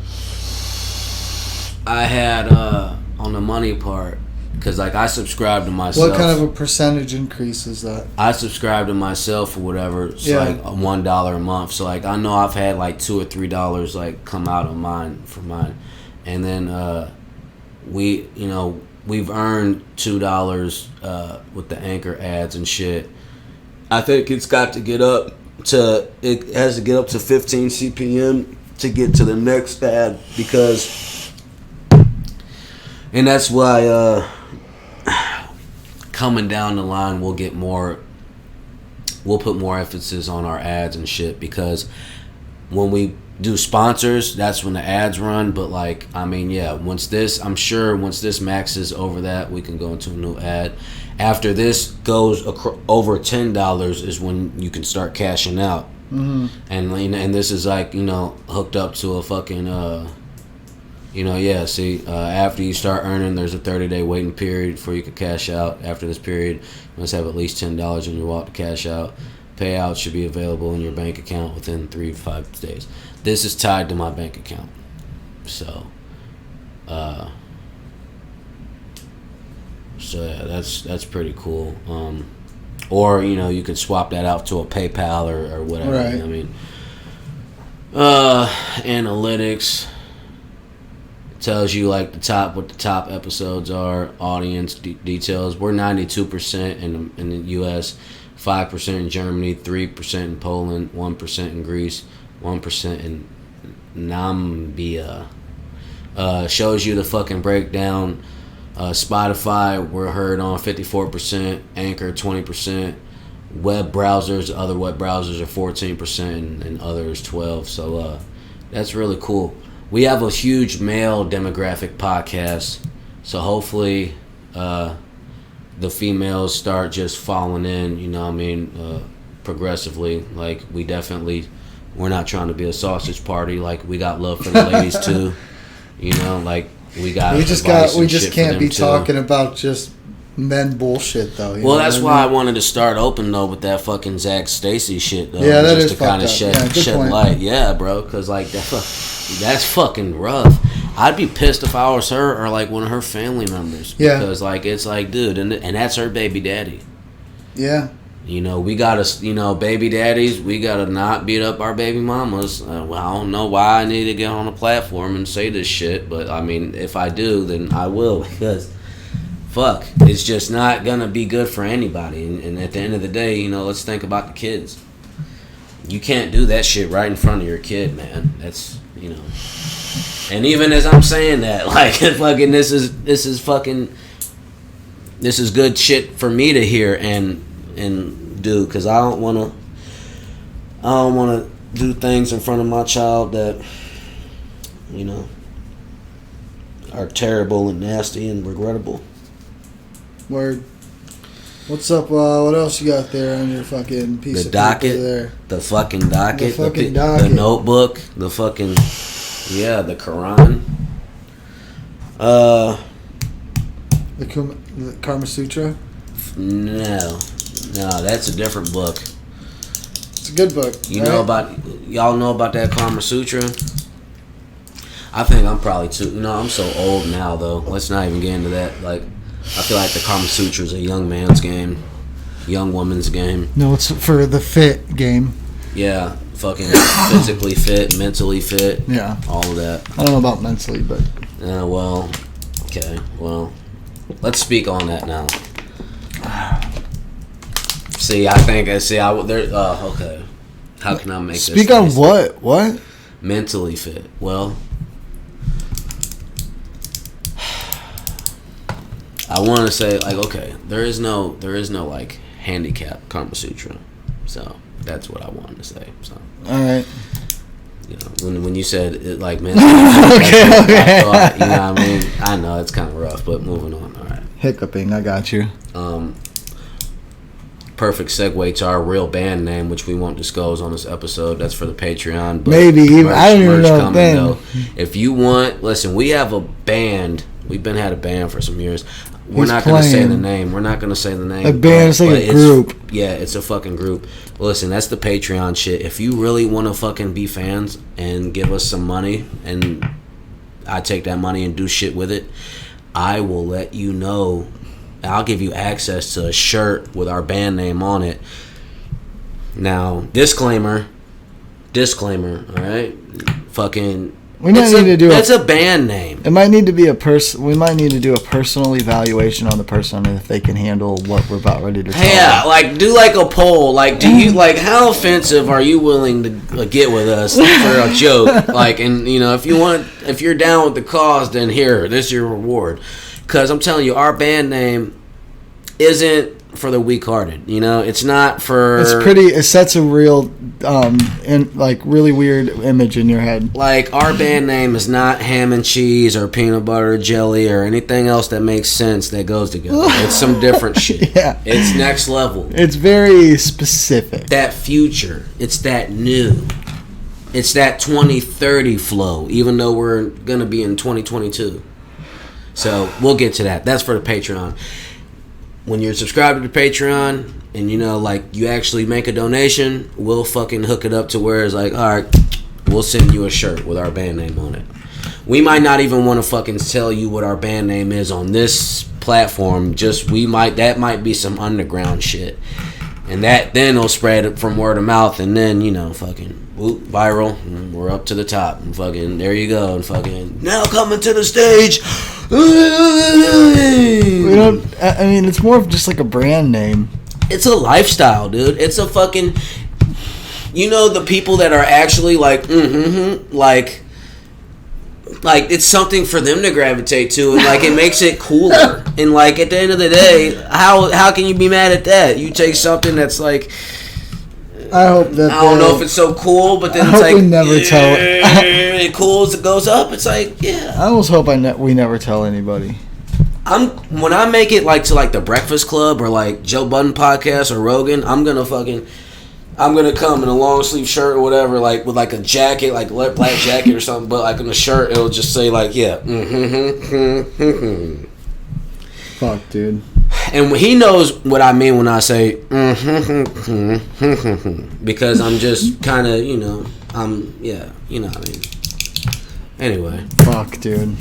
I had on the money part, because like I subscribe to myself. What kind of a percentage increase is that? I subscribe to myself or whatever. It's like $1 a month. So like I know I've had like $2 or $3 like come out of mine for mine, and then we've earned $2 with the Anchor ads and shit. I think it has to get up to 15 CPM to get to the next ad, because, and that's why coming down the line we'll put more emphasis on our ads and shit, because when we do sponsors, that's when the ads run. But like, I mean, yeah, once this maxes over that, we can go into a new ad. After this goes over $10 is when you can start cashing out. Mm-hmm. And this is like, hooked up to a fucking after you start earning, there's a 30-day waiting period before you can cash out. After this period, you must have at least $10 in your wallet to cash out. Payout should be available in your bank account within 3 to 5 days. This is tied to my bank account. So yeah, that's pretty cool. Or you could swap that out to a PayPal or whatever. Right. I mean, analytics tells you like what the top episodes are, audience details. We're 92% in the U.S., 5% in Germany, 3% in Poland, 1% in Greece, 1% in Namibia. Shows you the fucking breakdown. Spotify, we're heard on 54%, Anchor 20%, web browsers, other web browsers are 14%, and others 12%. So that's really cool. We have a huge male demographic podcast, so hopefully the females start just falling in, progressively. Like, we're not trying to be a sausage party. Like, we got love for the ladies too, like we just can't be talking about just men bullshit though. Well, that's why I wanted to start open though with that fucking Zach Stacy shit though. Yeah, that just is to kind of shed point. light. Yeah, bro, because like that's fucking rough. I'd be pissed if I was her or like one of her family members. Yeah, because like it's like, dude, and that's her baby daddy. Yeah. We gotta, baby daddies, we gotta not beat up our baby mamas. Well, I don't know why I need to get on a platform and say this shit, but I mean, if I do, then I will, because fuck, it's just not gonna be good for anybody. And at the end of the day, let's think about the kids. You can't do that shit right in front of your kid, man. That's, and even as I'm saying that, like, fucking, this is good shit for me to hear and do, because I don't want to do things in front of my child that are terrible and nasty and regrettable. Word. What's up? What else you got there on your fucking piece of paper there? The fucking docket. The fucking docket. The notebook. The fucking the Quran. The Karma Sutra. No, that's a different book. It's a good book. Y'all know about that Karma Sutra? I think I'm probably too. I'm so old now though. Let's not even get into that. Like, I feel like the Karma Sutra is a young man's game, young woman's game. No, it's for the fit game. Yeah, fucking physically fit, mentally fit. Yeah, all of that. I don't know about mentally, but. Well, okay. Well, let's speak on that now. Okay. How can I make this? Speak on what? What? Mentally fit. Well, I want to say there is no like handicap Karma Sutra, so that's what I wanted to say. So all right, when you said it like mentally, okay. I thought, what I mean. I know it's kind of rough, but moving on. All right, hiccuping. I got you. Perfect segue to our real band name, which we won't disclose on this episode. That's for the Patreon. But maybe even I don't even know. Though. If you want, listen, we have a band. We've had a band for some years. We're not going to say the name. A band is like a group. Yeah, it's a fucking group. Listen, that's the Patreon shit. If you really want to fucking be fans and give us some money, and I take that money and do shit with it, I will let you know. I'll give you access to a shirt with our band name on it. Now, disclaimer, all right? Fucking... It's a band name. It might need to be we might need to do a personal evaluation on the person if they can handle what we're about ready to tell them. Like, do like a poll. Like, do you how offensive are you willing to get with us for a joke? Like, and if you're down with the cause, then this is your reward. Because I'm telling you, our band name isn't for the weak-hearted. It's not for. It sets a real, really weird image in your head. Like, our band name is not ham and cheese or peanut butter jelly or anything else that makes sense that goes together. It's some different shit. Yeah, it's next level. It's very specific. That future. It's that new. It's that 2030 flow. Even though we're gonna be in 2022. So we'll get to that. That's for the Patreon. When you're subscribed to the Patreon and you actually make a donation, we'll fucking hook it up to where it's like, all right, we'll send you a shirt with our band name on it. We might not even want to fucking tell you what our band name is on this platform. That might be some underground shit. And that then will spread from word of mouth, and then fucking viral. And we're up to the top, and fucking there you go, and fucking now coming to the stage. It's more of just like a brand name. It's a lifestyle, dude. It's a fucking. The people that are actually like it's something for them to gravitate to, and it makes it cooler. And at the end of the day, how can you be mad at that? You take something that's like. I hope that I don't know if it's so cool, but then we never tell it cool as it goes up. It's like, yeah. I almost hope we never tell anybody. When I make it to the Breakfast Club or Joe Budden podcast or Rogan, I'm gonna come in a long sleeve shirt or whatever, with a jacket, black jacket or something, but on the shirt it'll just say Fuck, dude. And he knows what I mean when I say because I'm just kind of, what I mean. Anyway. Fuck, dude.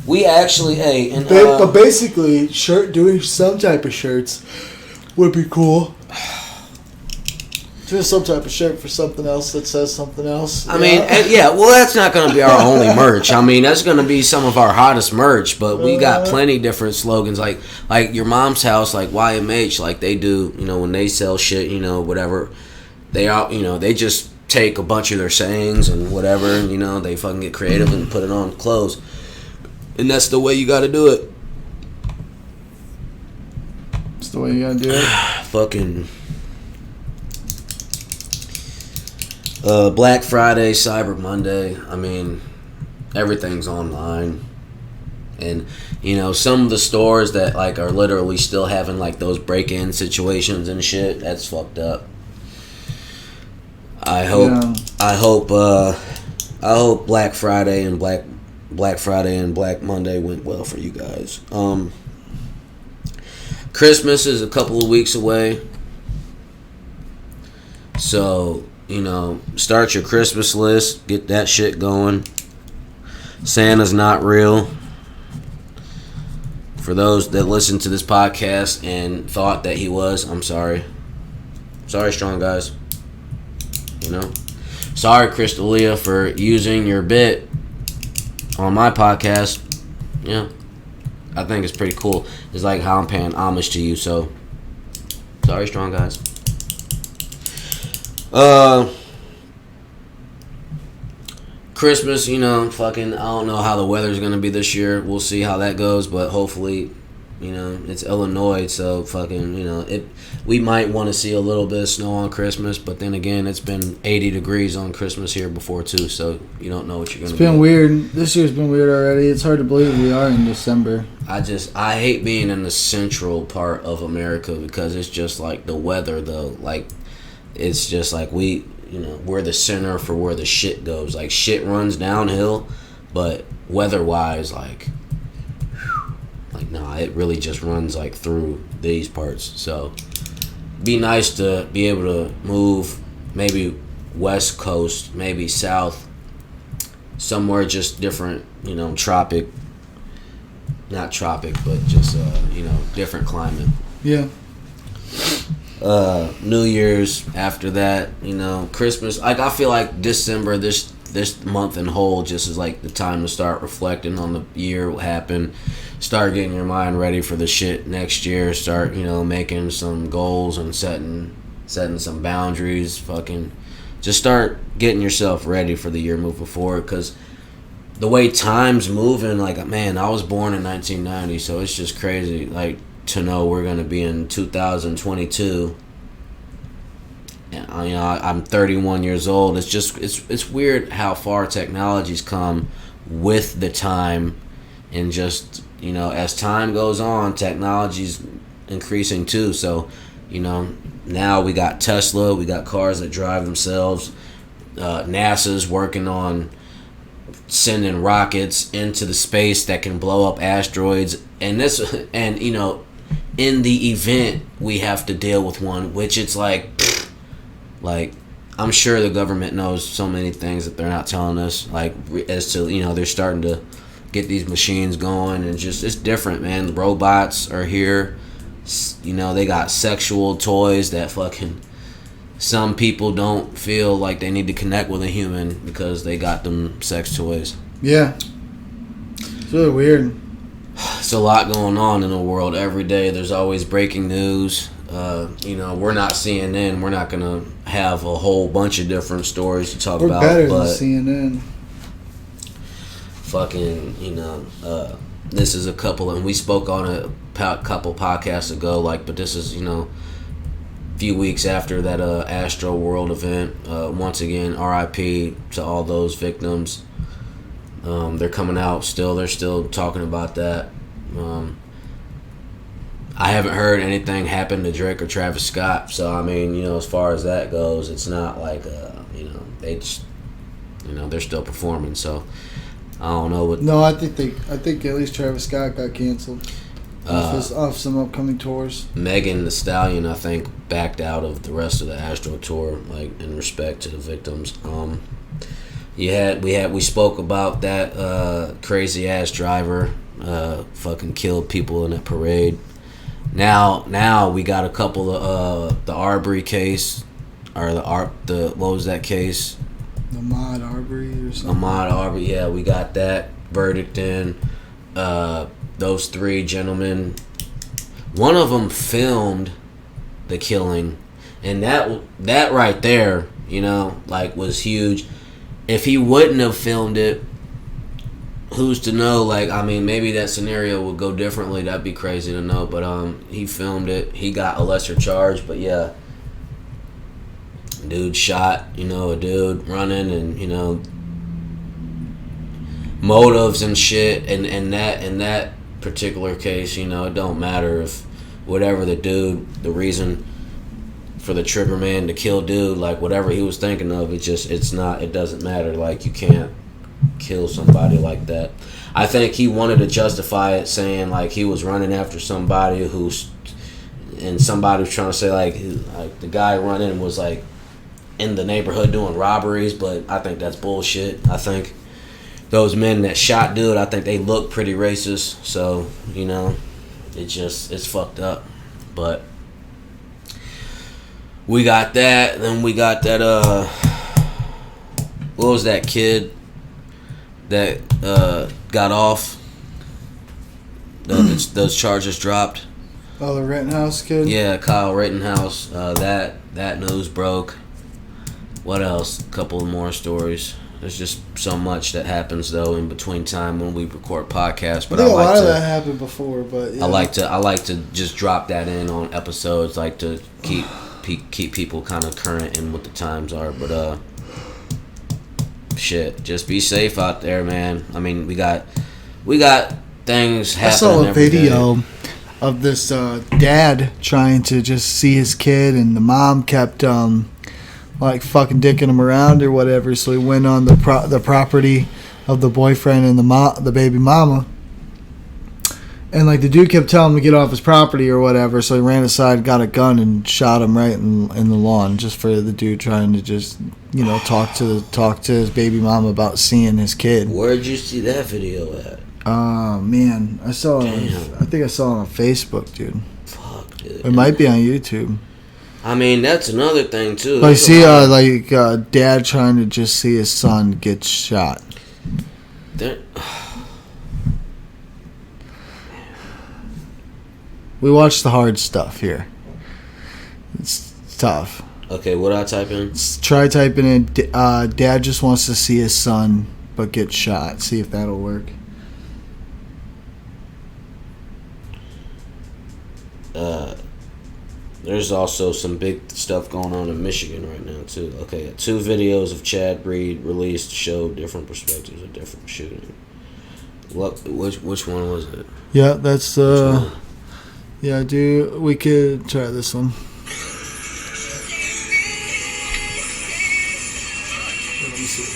We actually, but basically, doing some type of shirts would be cool. Just some type of shirt for something else that says something else. I mean, well, that's not going to be our only merch. I mean, that's going to be some of our hottest merch, but we got plenty different slogans, like your mom's house, like YMH, like they do, when they sell shit, whatever. They they just take a bunch of their sayings and whatever, and, they fucking get creative and put it on clothes. And that's the way you got to do it. That's the way you got to do it? Fucking... Black Friday, Cyber Monday, I mean, everything's online. And, some of the stores that, are literally still having, those break-in situations and shit, that's fucked up. I hope Black Friday and Black Monday went well for you guys. Christmas is a couple of weeks away. So, start your Christmas list. Get that shit going. Santa's not real. For those that listened to this podcast and thought that he was, I'm sorry. Sorry, strong guys. Sorry, Crystalia, for using your bit on my podcast. Yeah. I think it's pretty cool. It's like how I'm paying homage to you, so sorry, strong guys. Christmas, fucking, I don't know how the weather's gonna be this year. We'll see how that goes, but hopefully, it's Illinois, so fucking, we might want to see a little bit of snow on Christmas, but then again, it's been 80 degrees on Christmas here before too, so you don't know what you're gonna. It's been weird. This year's been weird already. It's hard to believe we are in December. I hate being in the central part of America because it's just like the weather though. Like, it's just like we're the center for where the shit goes. Like, shit runs downhill, but weather-wise, nah, it really just runs like through these parts. So, be nice to be able to move maybe west coast, maybe south, somewhere just different, tropic. Not tropic, but just, different climate. Yeah. New Year's after that, Christmas. Like, I feel like December, this month and whole, just is like the time to start reflecting on the year, what happened, start getting your mind ready for the shit next year, start, making some goals and setting some boundaries, fucking just start getting yourself ready for the year moving forward, because the way time's moving, like, man, I was born in 1990, so it's just crazy, like, to know we're gonna be in 2022. And I'm 31 years old. It's just it's weird how far technology's come with the time, and just as time goes on, technology's increasing too. So now we got Tesla, we got cars that drive themselves. NASA's working on sending rockets into the space that can blow up asteroids, and in the event we have to deal with one, which it's like I'm sure the government knows so many things that they're not telling us, like, as to they're starting to get these machines going, and just it's different, man. The robots are here. They got sexual toys that fucking some people don't feel like they need to connect with a human because they got them sex toys. Yeah. It's really weird. It's a lot going on in the world every day. There's always breaking news. We're not CNN. We're not going to have a whole bunch of different stories to talk We're about. better but than CNN. Fucking, this is a couple, and we spoke on a couple podcasts ago, but this is, a few weeks after that Astro World event. Once again, RIP to all those victims. They're coming out still. They're still talking about that. I haven't heard anything happen to Drake or Travis Scott. So, as far as that goes, it's not like, they just, they're still performing. So, I don't know what. No, I think at least Travis Scott got canceled off some upcoming tours. Megan Thee Stallion, I think, backed out of the rest of the Astro tour, in respect to the victims. We spoke about that crazy ass driver fucking killed people in that parade. Now we got a couple of the Arbery case, or the what was that case? Ahmaud Arbery or something. Ahmaud Arbery, yeah, we got that verdict in. Those three gentlemen, one of them filmed the killing, and that right there, was huge. If he wouldn't have filmed it, who's to know? Maybe that scenario would go differently. That'd be crazy to know. But he filmed it. He got a lesser charge. But yeah, dude shot, a dude running, and motives and shit. And that particular case, it don't matter if whatever the reason for the trigger man to kill dude, whatever he was thinking of, it doesn't matter. You can't kill somebody like that. I think he wanted to justify it, saying he was running after somebody who and somebody was trying to say like the guy running was like in the neighborhood doing robberies, but I think that's bullshit. I think those men that shot dude, I think they look pretty racist. So you know, it's fucked up. But we got that. Then we got that. What was that kid that got off? Those charges dropped. Oh, the Rittenhouse kid? Yeah, Kyle Rittenhouse. That news broke. What else? A couple more stories. There's just so much that happens though in between time when we record podcasts. But I think a lot of that happened before, but yeah. I like to just drop that in on episodes, like to keep people kind of current in what the times are. But shit, just be safe out there, man. I mean, we got things happening. I saw a video day. Of this dad trying to just see his kid, and the mom kept like fucking dicking him around or whatever. So he went on the property of the boyfriend and the baby mama, and like the dude kept telling him to get off his property or whatever. So he ran aside, got a gun, and shot him right in the lawn, just for the dude trying to just talk to his baby mama about seeing his kid. Where'd you see that video at? Oh man, I saw it. I think I saw it on Facebook, dude. Fuck, dude. It might be on YouTube. I mean, that's another thing too. But I see, dad trying to just see his son get shot. We watch the hard stuff here. It's tough. Okay, what do I type in? Try typing in. Dad just wants to see his son, but get shot. See if that'll work. There's also some big stuff going on in Michigan right now too. Okay, 2 videos of Chad Reed released show different perspectives of different shooting. Which one was it? Yeah, that's yeah, dude. We could try this one. Let me see.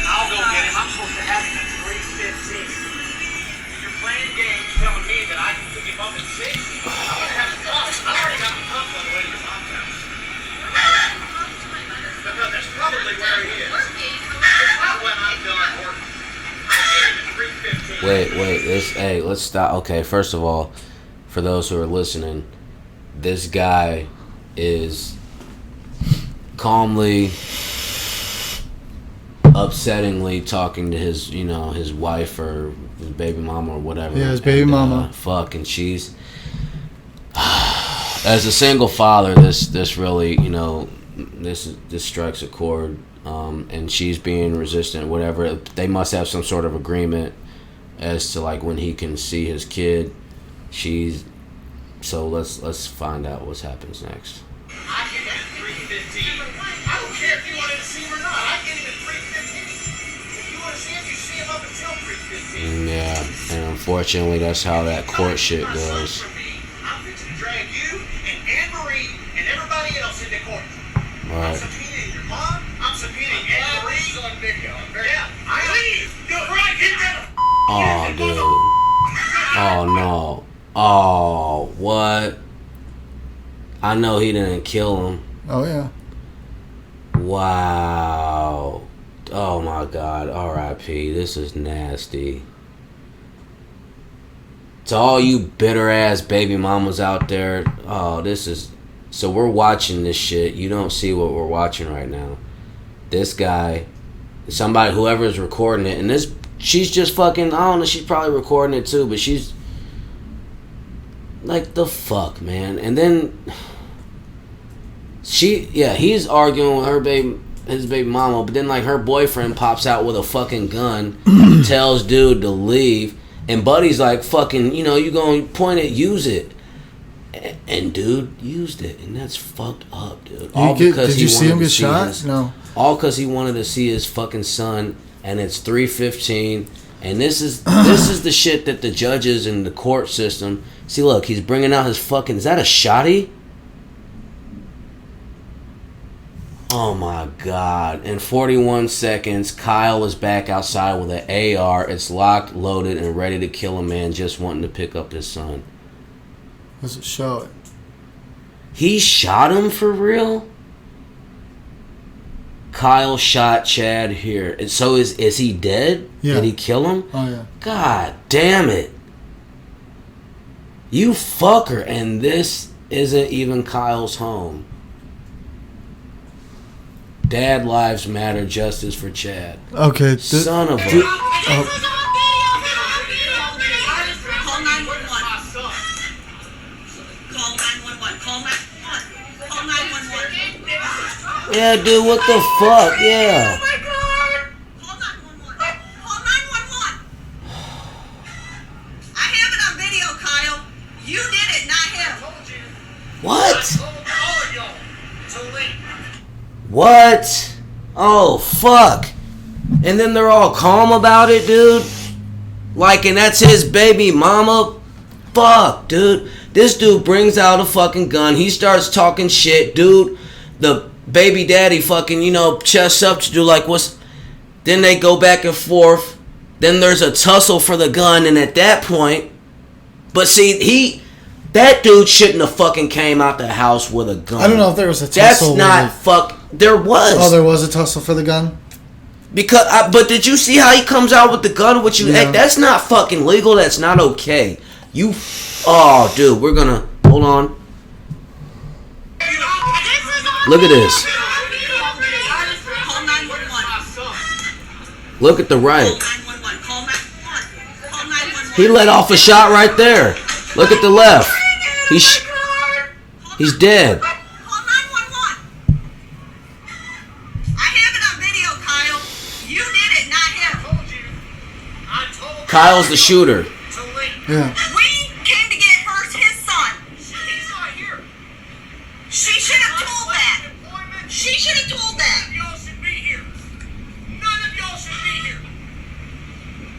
I'll go get him. I'm supposed to have him at 3:15. You're playing games telling me that I can pick him up at 6. I'm gonna have to come. I already got the cup on the way to your mom's house. Because that's probably where he is. It's not when I'm done working. Wait, let's stop. Okay, first of all, for those who are listening, this guy is calmly, upsettingly talking to his wife or his baby mama or whatever. Yeah, his baby mama. And she's as a single father, this really, this strikes a chord. And she's being resistant, whatever. They must have some sort of agreement as to like when he can see his kid. So let's find out what happens next. I get him at 3:15. I don't care if you wanted to see him or not. I get him at 3:15. If you want to see him, you see him up until 3:15. Yeah, and unfortunately, that's how that court shit goes. I'm fixing to drag you and Anne Marie and everybody else into court. Right. I'm subpoenaing your mom. I'm subpoenaing Anne Marie. Yeah, I leave. You're right. Get that. Oh, dude. Oh, no. Oh, what? I know he didn't kill him. Oh, yeah. Wow. Oh, my God. R.I.P. This is nasty. To all you bitter-ass baby mamas out there, this is... So we're watching this shit. You don't see what we're watching right now. This guy, whoever's recording it, and she's just fucking, I don't know, she's probably recording it too, but she's like, the fuck, man. And then he's arguing with his baby mama, but then like her boyfriend pops out with a fucking gun, tells dude to leave, and Buddy's like, fucking, you gonna point it, use it. And dude used it, and that's fucked up, dude. Did you see him get shot? No. All because he wanted to see his fucking son, and it's 3:15, and this is the shit that the judges and the court system see. Look, he's bringing out his fucking. Is that a shotty? Oh my God! In 41 seconds, Kyle is back outside with an AR. It's locked, loaded, and ready to kill a man just wanting to pick up his son. Does it show it? He shot him for real? Kyle shot Chad here. And so is he dead? Yeah. Did he kill him? Oh, yeah. God damn it. You fucker. And this isn't even Kyle's home. Dad lives matter, justice for Chad. Okay. Son of a... Call 911. Call 911. Call 911. Call 911. Yeah, dude, what the fuck? Yeah. Oh my God. Call 911. Call 911. I have it on video, Kyle. You did it, not him. What? All of y'all. Too late. What? Oh, fuck. And then they're all calm about it, dude? Like, and that's his baby mama? Fuck, dude. This dude brings out a fucking gun. He starts talking shit, dude. The baby daddy fucking, chests up to do like what's... Then they go back and forth. Then there's a tussle for the gun, and at that point... But see, that dude shouldn't have fucking came out the house with a gun. I don't know if there was a tussle. That's not There was. Oh, there was a tussle for the gun? Because, but did you see how he comes out with the gun with you? Yeah. Hey, that's not fucking legal. That's not okay. Oh, dude, we're gonna... Hold on. Look at this. Call 911. Look at the right. Call 911. Call 911. He let off a shot right there. Look at the left. He's dead. Call 911. I have it on video, Kyle. You did it, not him. Kyle's the shooter. Yeah. We came to get his son. He's not here. She should have told that. She should have told that. None of y'all should be here. None of y'all should be here.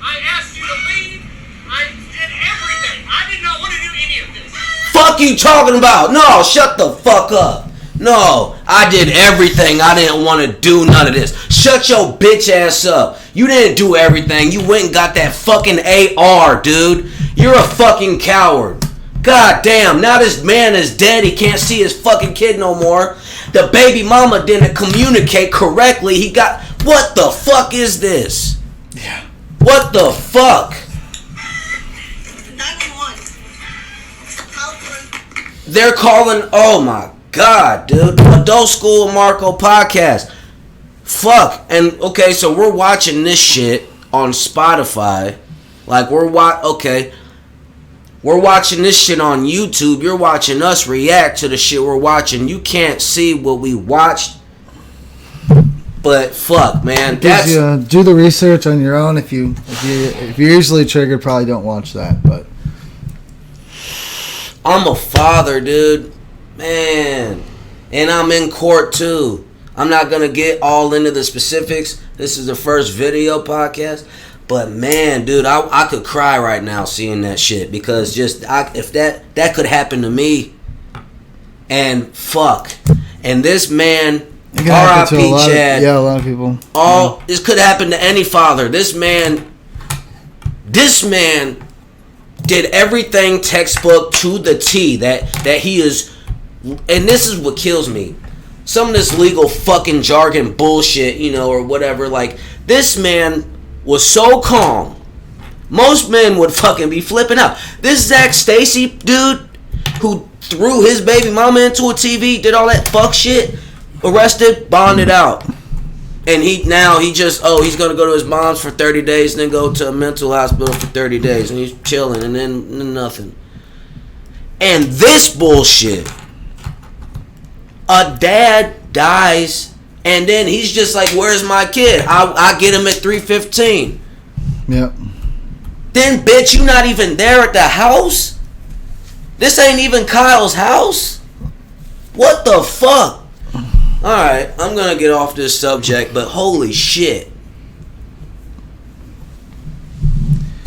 I asked you to leave. I did everything. I did not want to do any of this. Fuck you talking about? No, shut the fuck up. No, I did everything. I didn't want to do none of this. Shut your bitch ass up. You didn't do everything. You went and got that fucking AR, dude. You're a fucking coward. God damn, now this man is dead. He can't see his fucking kid no more. The baby mama didn't communicate correctly. What the fuck is this? Yeah. What the fuck? 911. They're calling, oh my God, dude. Adult School Marco podcast. Fuck. And okay, so we're watching this shit on Spotify. Like we're watching this shit on YouTube. You're watching us react to the shit we're watching. You can't see what we watched. But fuck, man. That's do the research on your own. If you're easily triggered, probably don't watch that. But I'm a father, dude. Man. And I'm in court too. I'm not gonna get all into the specifics. This is the first video podcast. But man, dude, I could cry right now seeing that shit. Because if that could happen to me. And fuck. And this man, R.I.P. Chad. Yeah, a lot of people. This could happen to any father. This man did everything textbook to the T that he is. And this is what kills me. Some of this legal fucking jargon bullshit, or whatever. Like, this man was so calm. Most men would fucking be flipping out. This Zach Stacy dude who threw his baby mama into a TV, did all that fuck shit, arrested, bonded out. And he's gonna go to his mom's for 30 days and then go to a mental hospital for 30 days and he's chilling and then nothing. And this bullshit. A dad dies and then he's just like, where's my kid? I get him at 3:15. Yep. Then bitch, you not even there at the house? This ain't even Kyle's house? What the fuck? Alright, I'm gonna get off this subject, but holy shit.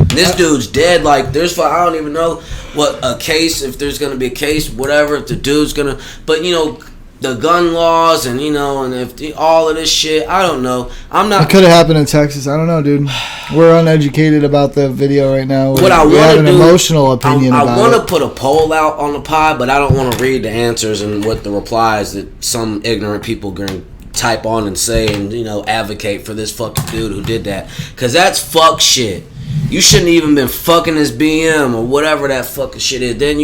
This dude's dead. Like, I don't even know what a case, if there's gonna be a case, whatever, if the dude's gonna. But, the gun laws and and if all of this shit, I don't know. I'm not. It could have happened in Texas. I don't know, dude. We're uneducated about the video right now. What I we want have to an do, emotional opinion I about want it. to put a poll out on the pod, but I don't want to read the answers and what the replies that some ignorant people going to type on and say and advocate for this fucking dude who did that, because that's fuck shit. You shouldn't even been fucking his BM or whatever that fucking shit is. Then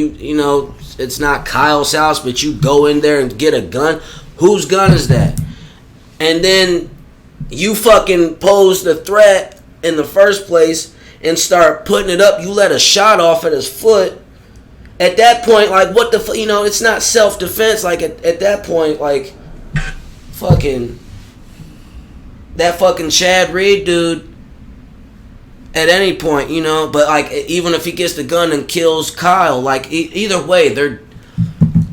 it's not Kyle's house, but you go in there and get a gun. Whose gun is that? And then you fucking pose the threat in the first place and start putting it up. You let a shot off at his foot. At that point, like, what the fuck? It's not self-defense. Like, at that point, like, fucking, that fucking Chad Reed dude, at any point, but, like, even if he gets the gun and kills Kyle, like, either way, they're,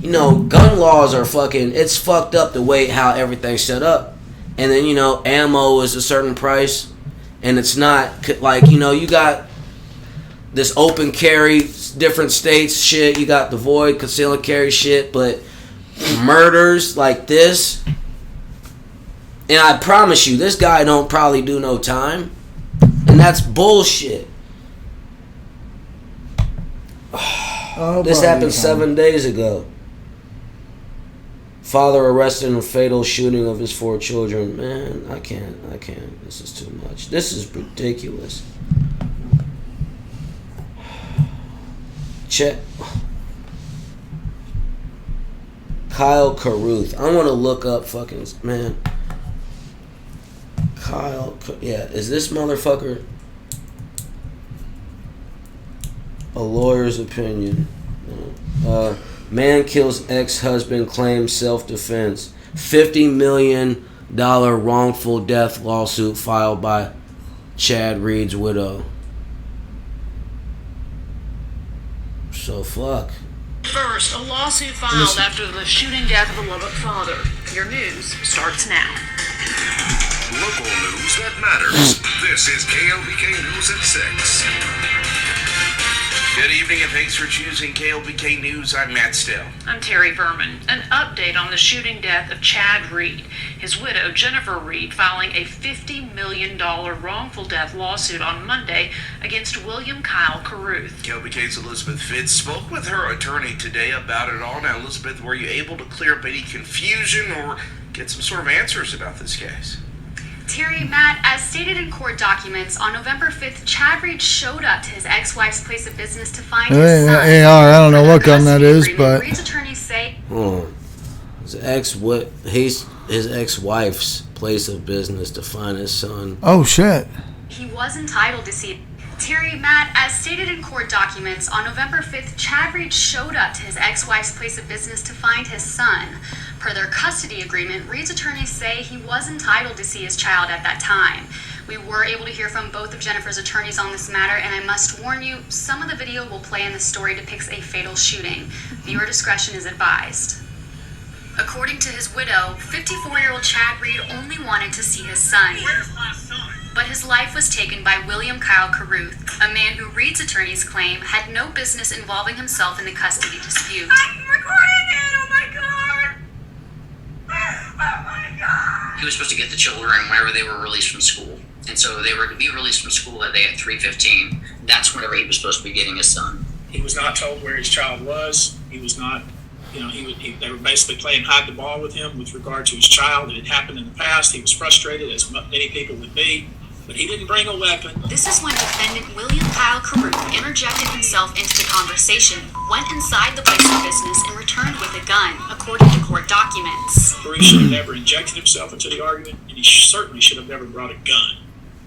gun laws are fucking, it's fucked up the way how everything's set up. And then, ammo is a certain price, and it's not, like, you got this open carry, different states shit, you got the void, conceal and carry shit, but murders like this, and I promise you, this guy don't probably do no time. And that's bullshit. This happened 7 days ago. Father arrested in a fatal shooting of his 4 children. Man, I can't. This is too much. This is ridiculous. Check. Kyle Carruth. I want to look up fucking... Man. Kyle, yeah, is this motherfucker a lawyer's opinion? Man kills ex-husband, claims self-defense. $50 million wrongful death lawsuit filed by Chad Reed's widow. So fuck. First, a lawsuit filed after the shooting death of a Lubbock father. Your news starts now. Local news that matters. This is KLBK News at 6. Good evening and thanks for choosing KLBK News. I'm Matt Still. I'm Terry Verman. An update on the shooting death of Chad Reed. His widow, Jennifer Reed, filing a $50 million wrongful death lawsuit on Monday against William Kyle Carruth. KLBK's Elizabeth Fitz spoke with her attorney today about it all. Now, Elizabeth, were you able to clear up any confusion or get some sort of answers about this case? Terry, Matt, as stated in court documents, on November 5th, Chad Reed showed up to his ex-wife's place of business to find his son. AR, I don't know what gun that is, but... Reed's attorneys say... His ex-wife's place of business to find his son. Oh, shit. He was entitled to see... Terry, Matt, as stated in court documents, on November 5th, Chad Reed showed up to his ex-wife's place of business to find his son. Per their custody agreement, Reed's attorneys say he was entitled to see his child at that time. We were able to hear from both of Jennifer's attorneys on this matter, and I must warn you, some of the video we'll play in the story depicts a fatal shooting. Viewer discretion is advised. According to his widow, 54-year-old Chad Reed only wanted to see his son. Where's my son? But his life was taken by William Kyle Carruth, a man who Reed's attorneys claim had no business involving himself in the custody dispute. I'm recording it! Oh my god! Oh my god! He was supposed to get the children whenever they were released from school. And so they were to be released from school that day at 3:15. That's whenever he was supposed to be getting his son. He was not told where his child was. He was not, they were basically playing hide the ball with him with regard to his child. It had happened in the past. He was frustrated, as many people would be. But he didn't bring a weapon. This is when defendant William Kyle Carruth interjected himself into the conversation, went inside the place of business, and returned with a gun, according to court documents. Carruth should have never injected himself into the argument, and he certainly should have never brought a gun.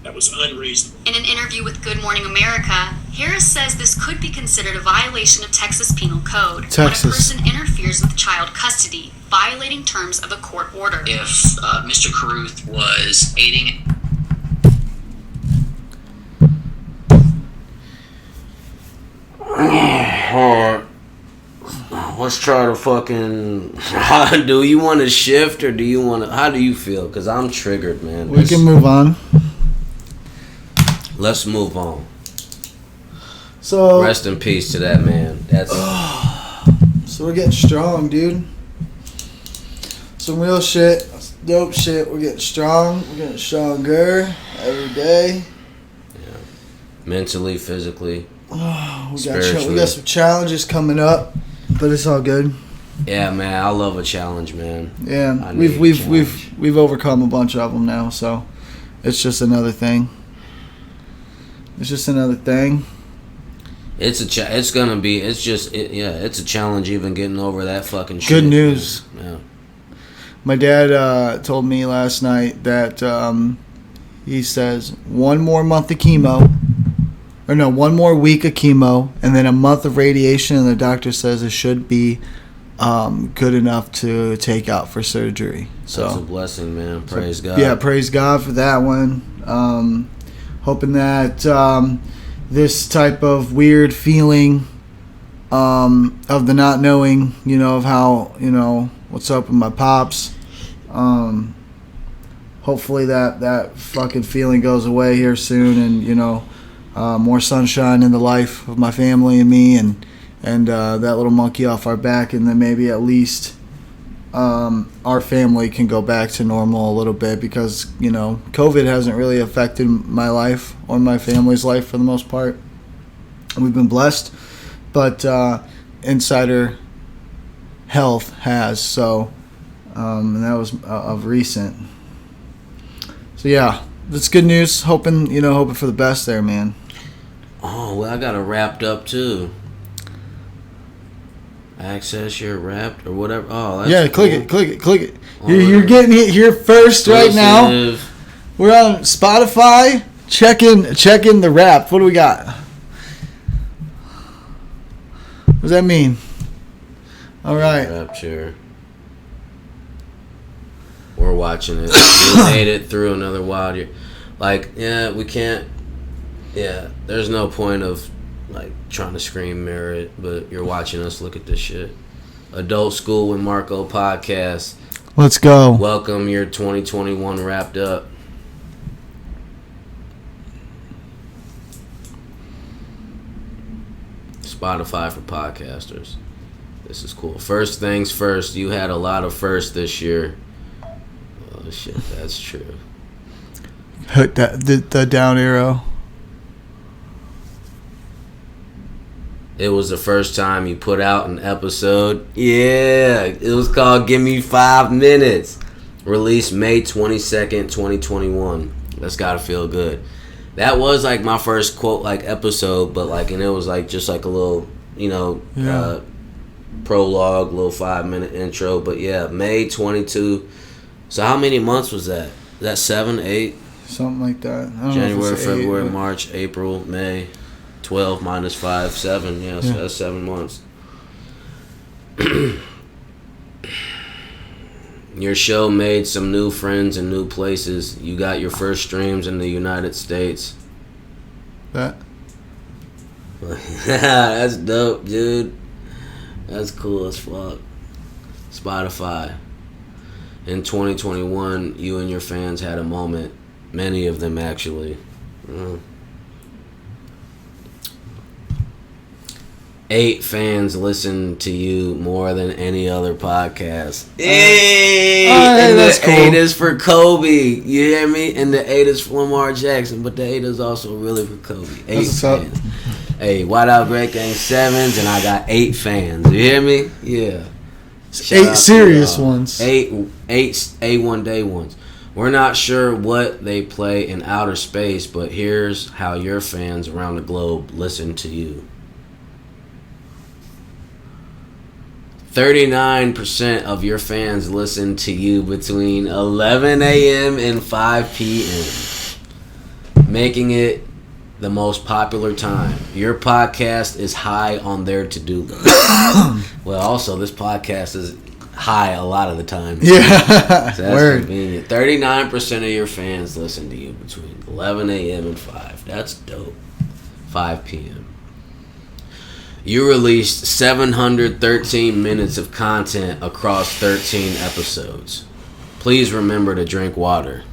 That was unreasonable. In an interview with Good Morning America, Harris says this could be considered a violation of Texas Penal Code when a person interferes with child custody, violating terms of a court order. If Mr. Carruth was aiding... Let's try to fucking... Do you want to shift or do you want to... How do you feel? Because I'm triggered, man. We can move on. Let's move on. So... Rest in peace to that man. That's... So we're getting strong, dude. Some real shit. Dope shit. We're getting strong. We're getting stronger every day. Yeah. Mentally, physically, we got some challenges coming up, but it's all good. Yeah, man. I love a challenge, man. Yeah, we've overcome a bunch of them now, so it's just another thing. It's just another thing. It's a challenge even getting over that fucking shit. Good news. Yeah. My dad told me last night that he says 1 more month of chemo, or no, 1 more week of chemo, and then a month of radiation, and the doctor says it should be good enough to take out for surgery. So that's a blessing, man. Praise God. Yeah, praise God for that one. Hoping that this type of weird feeling of the not knowing, of how, what's up with my pops. Hopefully that fucking feeling goes away here soon, and more sunshine in the life of my family and me, and that little monkey off our back, and then maybe at least our family can go back to normal a little bit, because COVID hasn't really affected my life or my family's life for the most part. We've been blessed, but insider health has, so and that was of recent. So yeah, that's good news. Hoping for the best there, man. Oh well, I got it wrapped up too. Access your wrapped or whatever. Oh, that's yeah. cool. Click it. You're getting it here first right now. We're on Spotify. Checking the wrap. What do we got? What does that mean? All right. Rapture. We're watching it. We made it through another wild year. We can't. Yeah, there's no point of trying to scream mirror it, but you're watching us look at this shit. Adult School with Marco podcast. Let's go. Welcome your 2021 wrapped up. Spotify for podcasters. This is cool. First things first, you had a lot of firsts this year. Oh shit, that's true. Hit the down arrow. It was the first time you put out an episode. Yeah, it was called Give Me 5 Minutes. Released May 22nd, 2021. That's gotta feel good. That was my first quote episode, but and it was just a little, prologue, little 5-minute intro. But yeah, May 22. So how many months was that? Is that 7, 8? Something like that. January, February, March, April, May. 12 minus 5, 7. Yeah, so that's 7 months. Your show made some new friends in new places. You got your first streams in the United States. That's dope, dude. That's cool as fuck. Spotify. In 2021, you and your fans had a moment. Many of them, actually. 8 fans listen to you more than any other podcast. Hey, and that's the cool. 8 is for Kobe. You hear me? And the 8 is for Lamar Jackson, but the 8 is also really for Kobe. 8 fans. Hey, White Out Great Gang 7s, and I got 8 fans. You hear me? Yeah. 8 serious ones. 8 A1 day ones. We're not sure what they play in outer space, but here's how your fans around the globe listen to you. 39% of your fans listen to you between 11 a.m. and 5 p.m., making it the most popular time. Your podcast is high on their to-do list. Well, also, this podcast is high a lot of the time. Yeah. So that's convenient. 39% of your fans listen to you between 11 a.m. and 5. That's dope. 5 p.m. You released 713 minutes of content across 13 episodes. Please remember to drink water.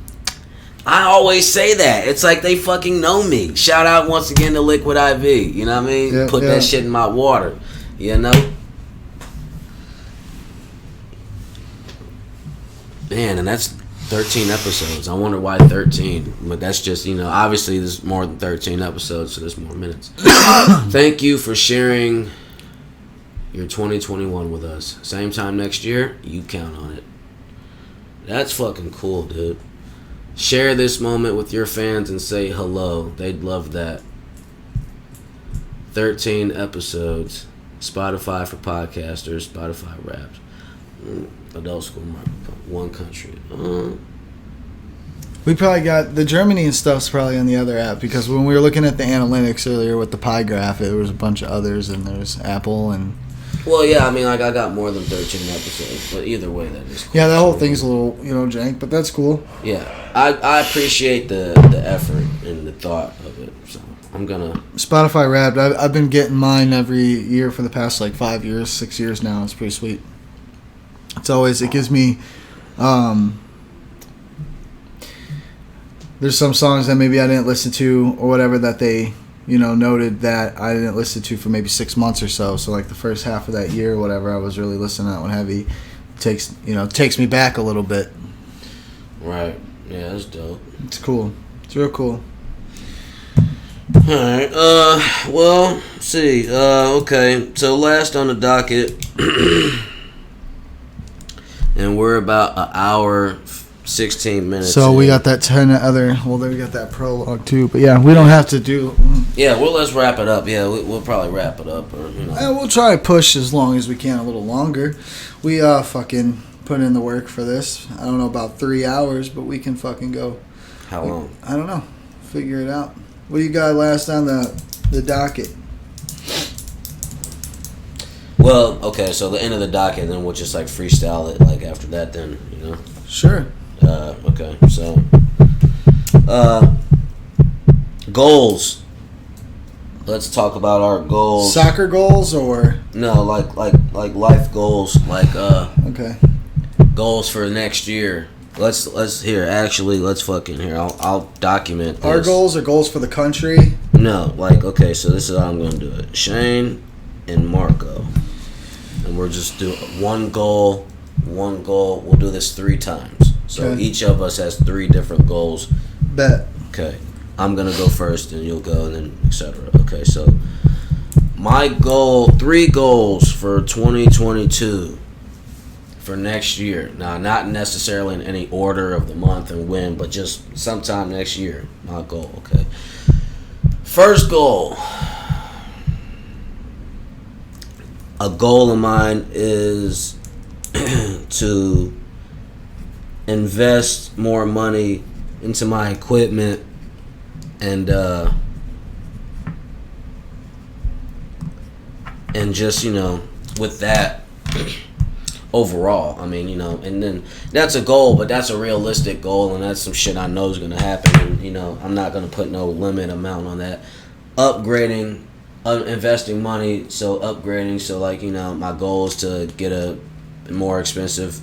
I always say that. It's like they fucking know me. Shout out once again to Liquid IV. You know what I mean? Yeah, Put that shit in my water. You know? Man, and that's 13 episodes. I wonder why 13. But that's just, obviously there's more than 13 episodes, so there's more minutes. Thank you for sharing your 2021 with us. Same time next year, you count on it. That's fucking cool, dude. Share this moment with your fans and say hello. They'd love that. 13 episodes. Spotify for podcasters. Spotify Wrapped. Adult School Market. One country. We probably got the Germany and stuff's probably on the other app, because when we were looking at the analytics earlier with the pie graph, there was a bunch of others, and there's Apple and. Well, yeah, I mean, like, I got more than 13 episodes, but either way, that is cool. Yeah, that whole thing's a little, jank, but that's cool. Yeah, I appreciate the effort and the thought of it, so I'm gonna... Spotify Wrapped, I've been getting mine every year for the past, 5 years, 6 years now. It's pretty sweet. It gives me, there's some songs that maybe I didn't listen to or whatever that they, noted that I didn't listen to for maybe 6 months or so. So the first half of that year or whatever, I was really listening to that one heavy. Takes me back a little bit. Right. Yeah, that's dope. It's cool. It's real cool. Alright, well, let's see. Okay, so last on the docket, and we're about an hour, 16 minutes. So we got that 10 other. Well, then we got that prologue too. But yeah, we don't have to do. Yeah, well, let's wrap it up. Yeah, we'll probably wrap it up, or we'll try to push as long as we can, a little longer. We fucking put in the work for this. I don't know about 3 hours, but we can fucking go. How long? I don't know. Figure it out. What do you got last on the docket? Well, okay, so the end of the docket, then we'll just freestyle it after that. Then Sure. Okay, so goals. Let's talk about our goals. Soccer goals or no, like life goals, okay, goals for next year. Let's fucking here. I'll document this. Our goals or goals for the country. No, okay, so this is how I'm gonna do it. Shane and Marco, and we're just do one goal. We'll do this 3 times. So okay. Each of us has 3 different goals. Bet. Okay. I'm going to go first, and you'll go, and then etc. Okay, so my goal, 3 goals for 2022 for next year. Now, not necessarily in any order of the month and when, but just sometime next year. My goal, okay. First goal. A goal of mine is to invest more money into my equipment and just with that overall, I mean, and then that's a goal, but that's a realistic goal, and that's some shit I know is gonna happen, and I'm not gonna put no limit amount on that. Upgrading, investing money, so upgrading, so my goal is to get a more expensive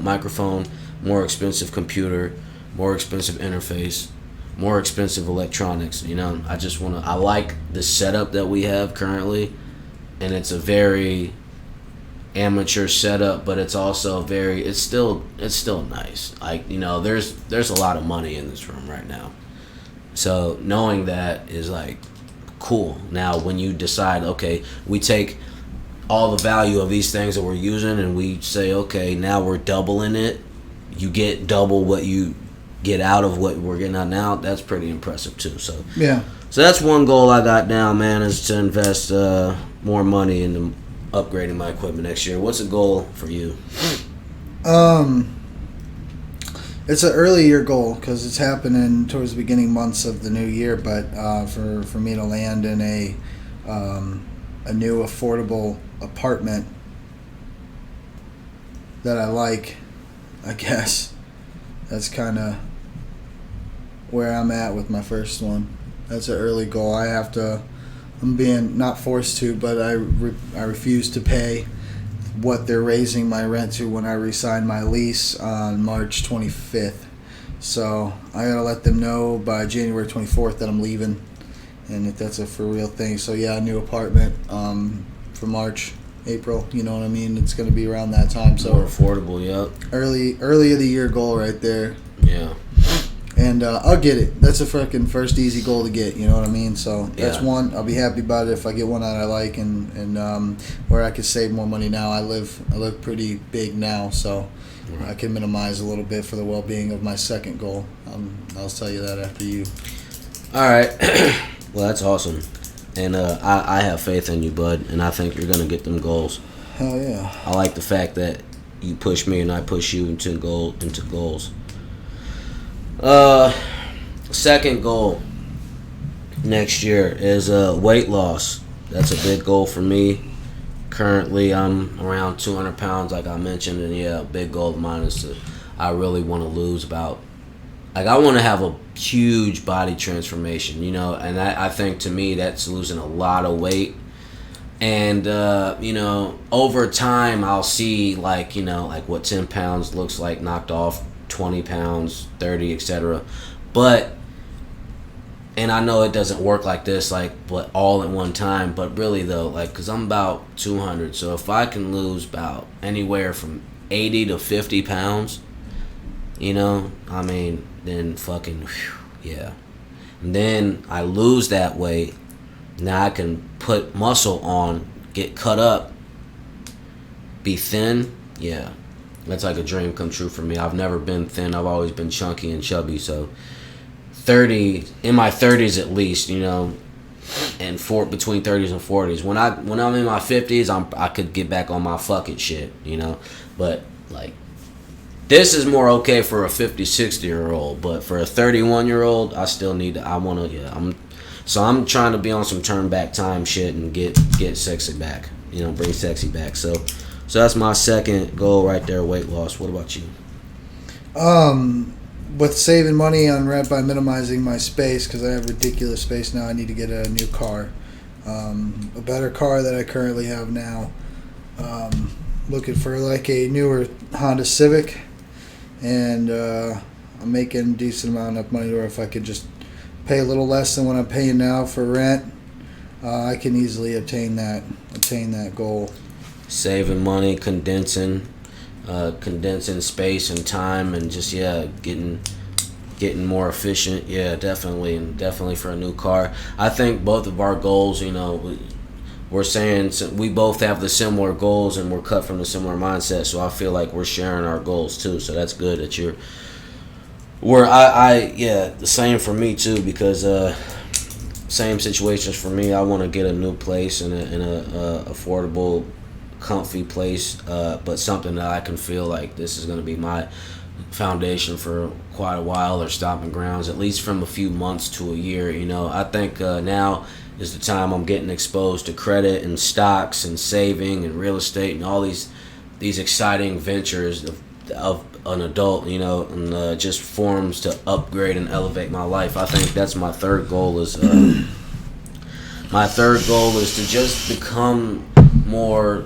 microphone, more expensive computer, more expensive interface, more expensive electronics. I like the setup that we have currently, and it's a very amateur setup, but it's also it's still nice. There's a lot of money in this room right now, so knowing that is cool. Now when you decide, okay, we take all the value of these things that we're using and we say, okay, now we're doubling it, you get double what you get out of what we're getting out now. That's pretty impressive too. So yeah, so that's one goal I got down, man, is to invest more money into upgrading my equipment next year. What's a goal for you? It's an early year goal because it's happening towards the beginning months of the new year, but for me to land in a new affordable apartment that I like, I guess that's kind of where I'm at with my first one. That's an early goal. I'm being not forced to, but I refuse to pay what they're raising my rent to when I re-sign my lease on March 25th. So I gotta let them know by January 24th that I'm leaving, and if that's a for real thing. So yeah, a new apartment for March. April. You know what I mean? It's going to be around that time. So more affordable, yep. Early of the year goal right there. Yeah. And I'll get it. That's a freaking first easy goal to get. You know what I mean? So that's Yeah. one. I'll be happy about it if I get one that I like and where I could save more money now. I live pretty big now, so I can minimize a little bit for the well-being of my second goal. I'll tell you that after you. All right. Well, that's awesome. And I have faith in you, bud, and I think you're going to get them goals. Hell yeah. I like the fact that you push me and I push you into goals. Second goal next year is weight loss. That's a big goal for me. Currently, I'm around 200 pounds, like I mentioned, and yeah, a big goal of mine is I really want to lose about, I want to have a huge body transformation, you know, and I think to me that's losing a lot of weight. And, you know, over time I'll see, like, you know, like what 10 pounds looks like knocked off, 20 pounds, 30, etc. But, and I know it doesn't work like this, like, but all at one time. But really, though, like, because I'm about 200. So if I can lose about anywhere from 80 to 50 pounds, you know, I mean, then fucking, whew, yeah. And then I lose that weight. Now I can put muscle on, get cut up, be thin. Yeah, that's like a dream come true for me. I've never been thin. I've always been chunky and chubby. So in my 30s at least, you know, and between 30s and 40s. When I'm in my 50s, I could get back on my fucking shit, you know. But like, this is more okay for a 50, 60-year-old, but for a 31-year-old, I still need to. I'm trying to be on some turn back time shit and get sexy back. You know, bring sexy back. So that's my second goal right there, weight loss. What about you? With saving money on rent by minimizing my space, because I have ridiculous space now, I need to get a new car. A better car that I currently have now. Looking for like a newer Honda Civic, and I'm making a decent amount of money where if I could just pay a little less than what I'm paying now for rent, I can easily obtain that goal. Saving money, condensing space and time, and just getting more efficient. Yeah, definitely for a new car. I think both of our goals, you know, we're saying we both have the similar goals and we're cut from the similar mindset. So I feel like we're sharing our goals too. So that's good that you're. The same for me too, because same situations for me. I want to get a new place in a affordable, comfy place, but something that I can feel like this is going to be my foundation for quite a while, or stomping grounds, at least from a few months to a year. You know, I think now is the time I'm getting exposed to credit and stocks and saving and real estate and all these exciting ventures of an adult, you know, and just forms to upgrade and elevate my life. I think that's my third goal is to just become more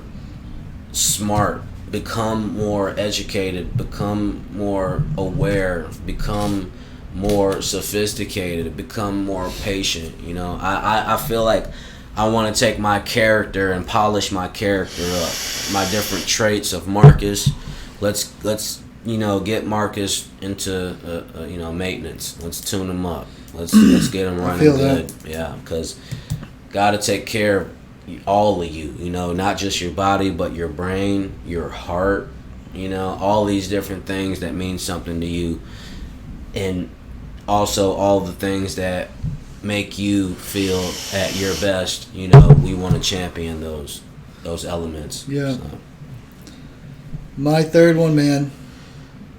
smart, become more educated, become more aware, become more sophisticated, become more patient. You know, I feel like I want to take my character and polish my character up, my different traits of Marcus. Let's you know, get Marcus into maintenance. Let's tune him up. Let's get him running good. Yeah, because gotta take care of all of you. You know, not just your body, but your brain, your heart. You know, all these different things that mean something to you, and also all the things that make you feel at your best. You know, we want to champion those elements. Yeah. So. My third one, man.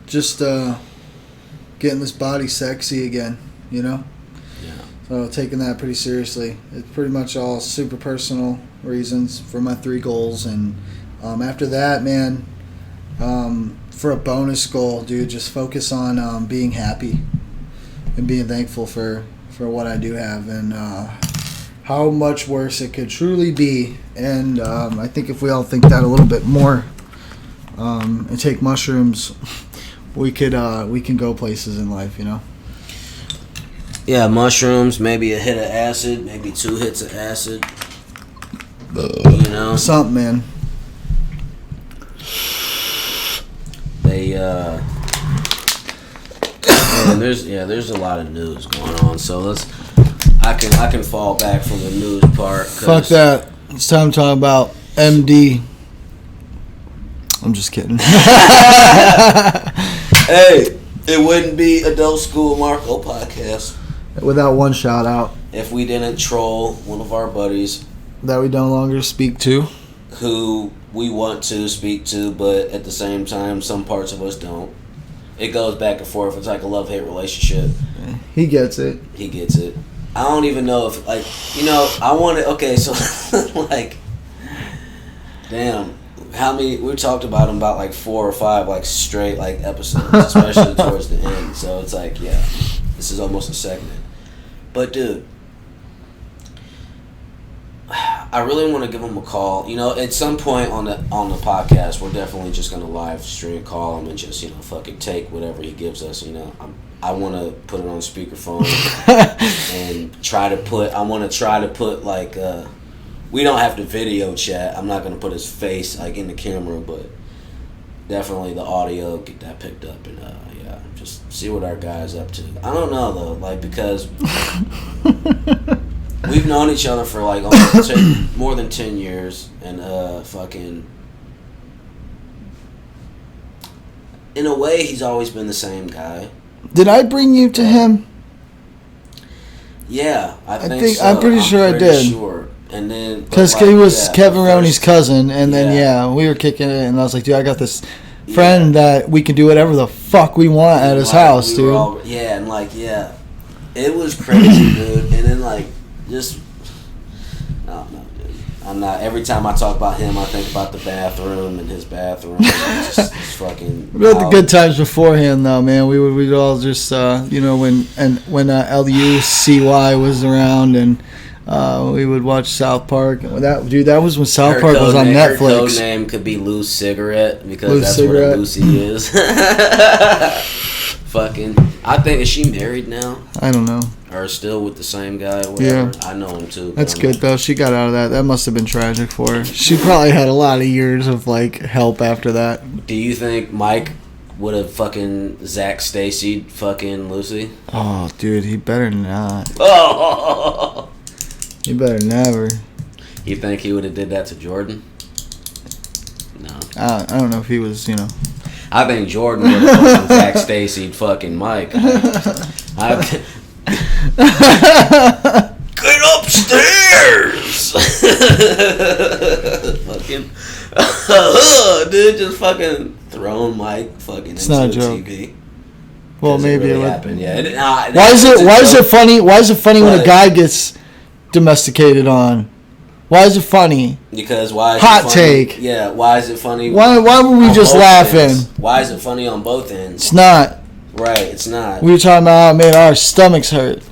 Just getting this body sexy again, you know? Yeah. So taking that pretty seriously. It's pretty much all super personal reasons for my 3 goals. And after that, man, for a bonus goal, dude, just focus on being happy and being thankful for what I do have and how much worse it could truly be. And I think if we all think that a little bit more and take mushrooms, we can go places in life, you know. Yeah, mushrooms, maybe a hit of acid, maybe 2 hits of acid. You know, something, man. there's a lot of news going on. So I can fall back from the news part. Fuck that. It's time to talk about MD. I'm just kidding. Hey, it wouldn't be Adult School Marco podcast without one shout out. If we didn't troll one of our buddies that we no longer speak to, who we want to speak to, but at the same time, some parts of us don't. It goes back and forth. It's like a love-hate relationship. He gets it. He gets it. I don't even know if, like, you know, I want to, okay, so, like, damn, how many, we talked about him about, like, 4 or 5, like, straight, like, episodes, especially towards the end, so it's like, yeah, this is almost a segment. But, dude, I really want to give him a call. You know, at some point on the podcast, we're definitely just going to live stream, call him, and just, you know, fucking take whatever he gives us, you know. I want to put it on speakerphone and I want to try to put, like, we don't have to video chat. I'm not going to put his face, like, in the camera, but definitely the audio, get that picked up, and, yeah, just see what our guy's up to. I don't know, though, like, because we've known each other for, like, almost more than 10 years, and, fucking, in a way, he's always been the same guy. Did I bring you to him? Yeah, I think so. I'm pretty sure I did. Sure. And then because he was Kevin Roney's cousin, and then we were kicking it, and I was like, dude, I got this friend that we can do whatever the fuck we want at his house, dude. It was crazy, dude. And then, like, just, I don't know, dude. I'm not, every time I talk about him, I think about the bathroom and his bathroom. It's fucking. We had the good times beforehand, though, man. We'd all just, you know, when LUCY was around, and we would watch South Park. That was when South Park was on Netflix. Her code name could be Loose Cigarette, because Loose that's Cigarette. what Lucy is. Fucking, I think, is she married now? I don't know. Or still with the same guy or whatever? Yeah. I know him too. That's good, though. She got out of that. That must have been tragic for her. She probably had a lot of years of, like, help after that. Do you think Mike would have fucking Zach Stacy fucking Lucy? Oh, dude, he better not. Oh! He better never. You think he would have did that to Jordan? No. I don't know if he was, you know. I think Jordan would have fucking Zach Stacy fucking Mike. Get upstairs! Fucking, dude, just fucking throwing Mike fucking into the TV. Well, maybe it really happened. Yeah. Why is it funny? Why is it funny when a guy gets domesticated on? Why is it funny? Because why is hot it funny? take? Yeah, why is it funny? Why were we just laughing? Ends? Why is it funny on both ends? It's not. Right, it's not. We were talking about how it made our stomachs hurt.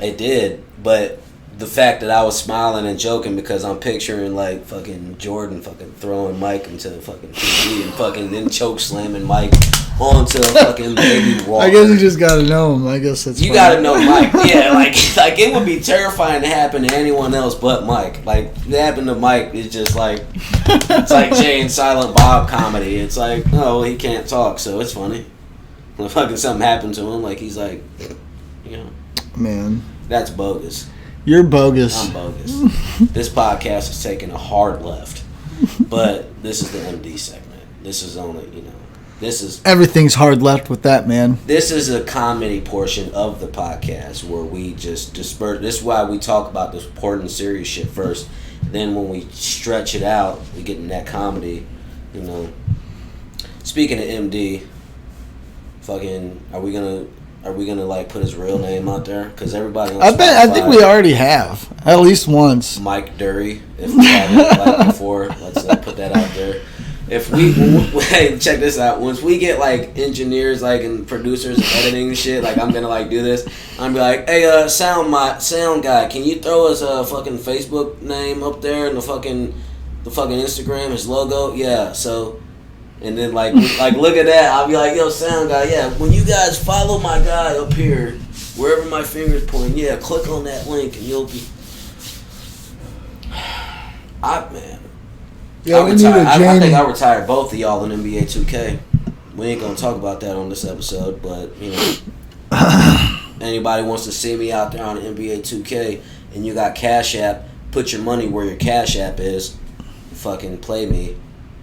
It did, but the fact that I was smiling and joking because I'm picturing, like, fucking Jordan fucking throwing Mike into the fucking TV and fucking then choke slamming Mike onto a fucking baby wall. I guess you just gotta know him. I guess that's you funny. gotta know Mike. Yeah, like it would be terrifying to happen to anyone else but Mike. Like, it happened to Mike, it's just like, it's like Jay and Silent Bob comedy. It's like, oh, he can't talk, so it's funny. When fucking something happened to him, like, he's like, you know. Man. That's bogus. You're bogus. I'm bogus. This podcast is taking a hard left. But this is the MD segment. This is only, you know, this is... Everything's hard left with that, man. This is a comedy portion of the podcast where we just disperse. This is why we talk about this important, serious shit first. Then when we stretch it out, we get in that comedy, you know. Speaking of MD, fucking, are we gonna like put his real name out there? Because everybody on Spotify, I think we already have at least once. Mike Dury, if we haven't like before, let's put that out there. If we hey, check this out. Once we get like engineers, like and producers editing shit, like I'm gonna like do this. I'm be like, hey, sound guy, can you throw us a fucking Facebook name up there and the fucking Instagram, his logo? Yeah, so. And then, like look at that. I'll be like, yo, sound guy, yeah, when you guys follow my guy up here, wherever my finger's pointing, yeah, click on that link and you'll be... Yeah, I think I retired both of y'all in NBA 2K. we ain't gonna talk about that on this episode, but you know, anybody wants to see me out there on NBA 2K and you got Cash App, put your money where your Cash App is. Fucking play me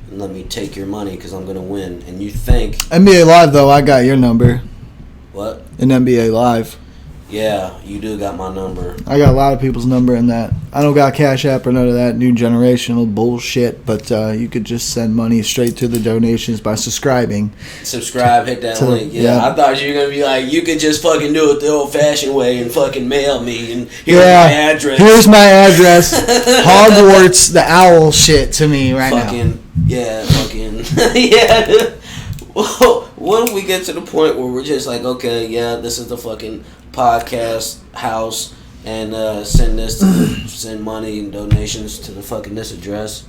and let me take your money because I'm gonna win. And you think NBA Live though, I got your number. What? In NBA Live. Yeah, you do got my number. I got a lot of people's number in that. I don't got Cash App or none of that new generational bullshit, but you could just send money straight to the donations by subscribing. Subscribe, hit that link. Yeah, I thought you were going to be like, you could just fucking do it the old-fashioned way and fucking mail me, and here's my address. Here's my address. Hogwarts the owl shit to me right now. Yeah, fucking, yeah. Well, when we get to the point where we're just like, okay, yeah, this is the fucking podcast house, and send money and donations to the fucking this address,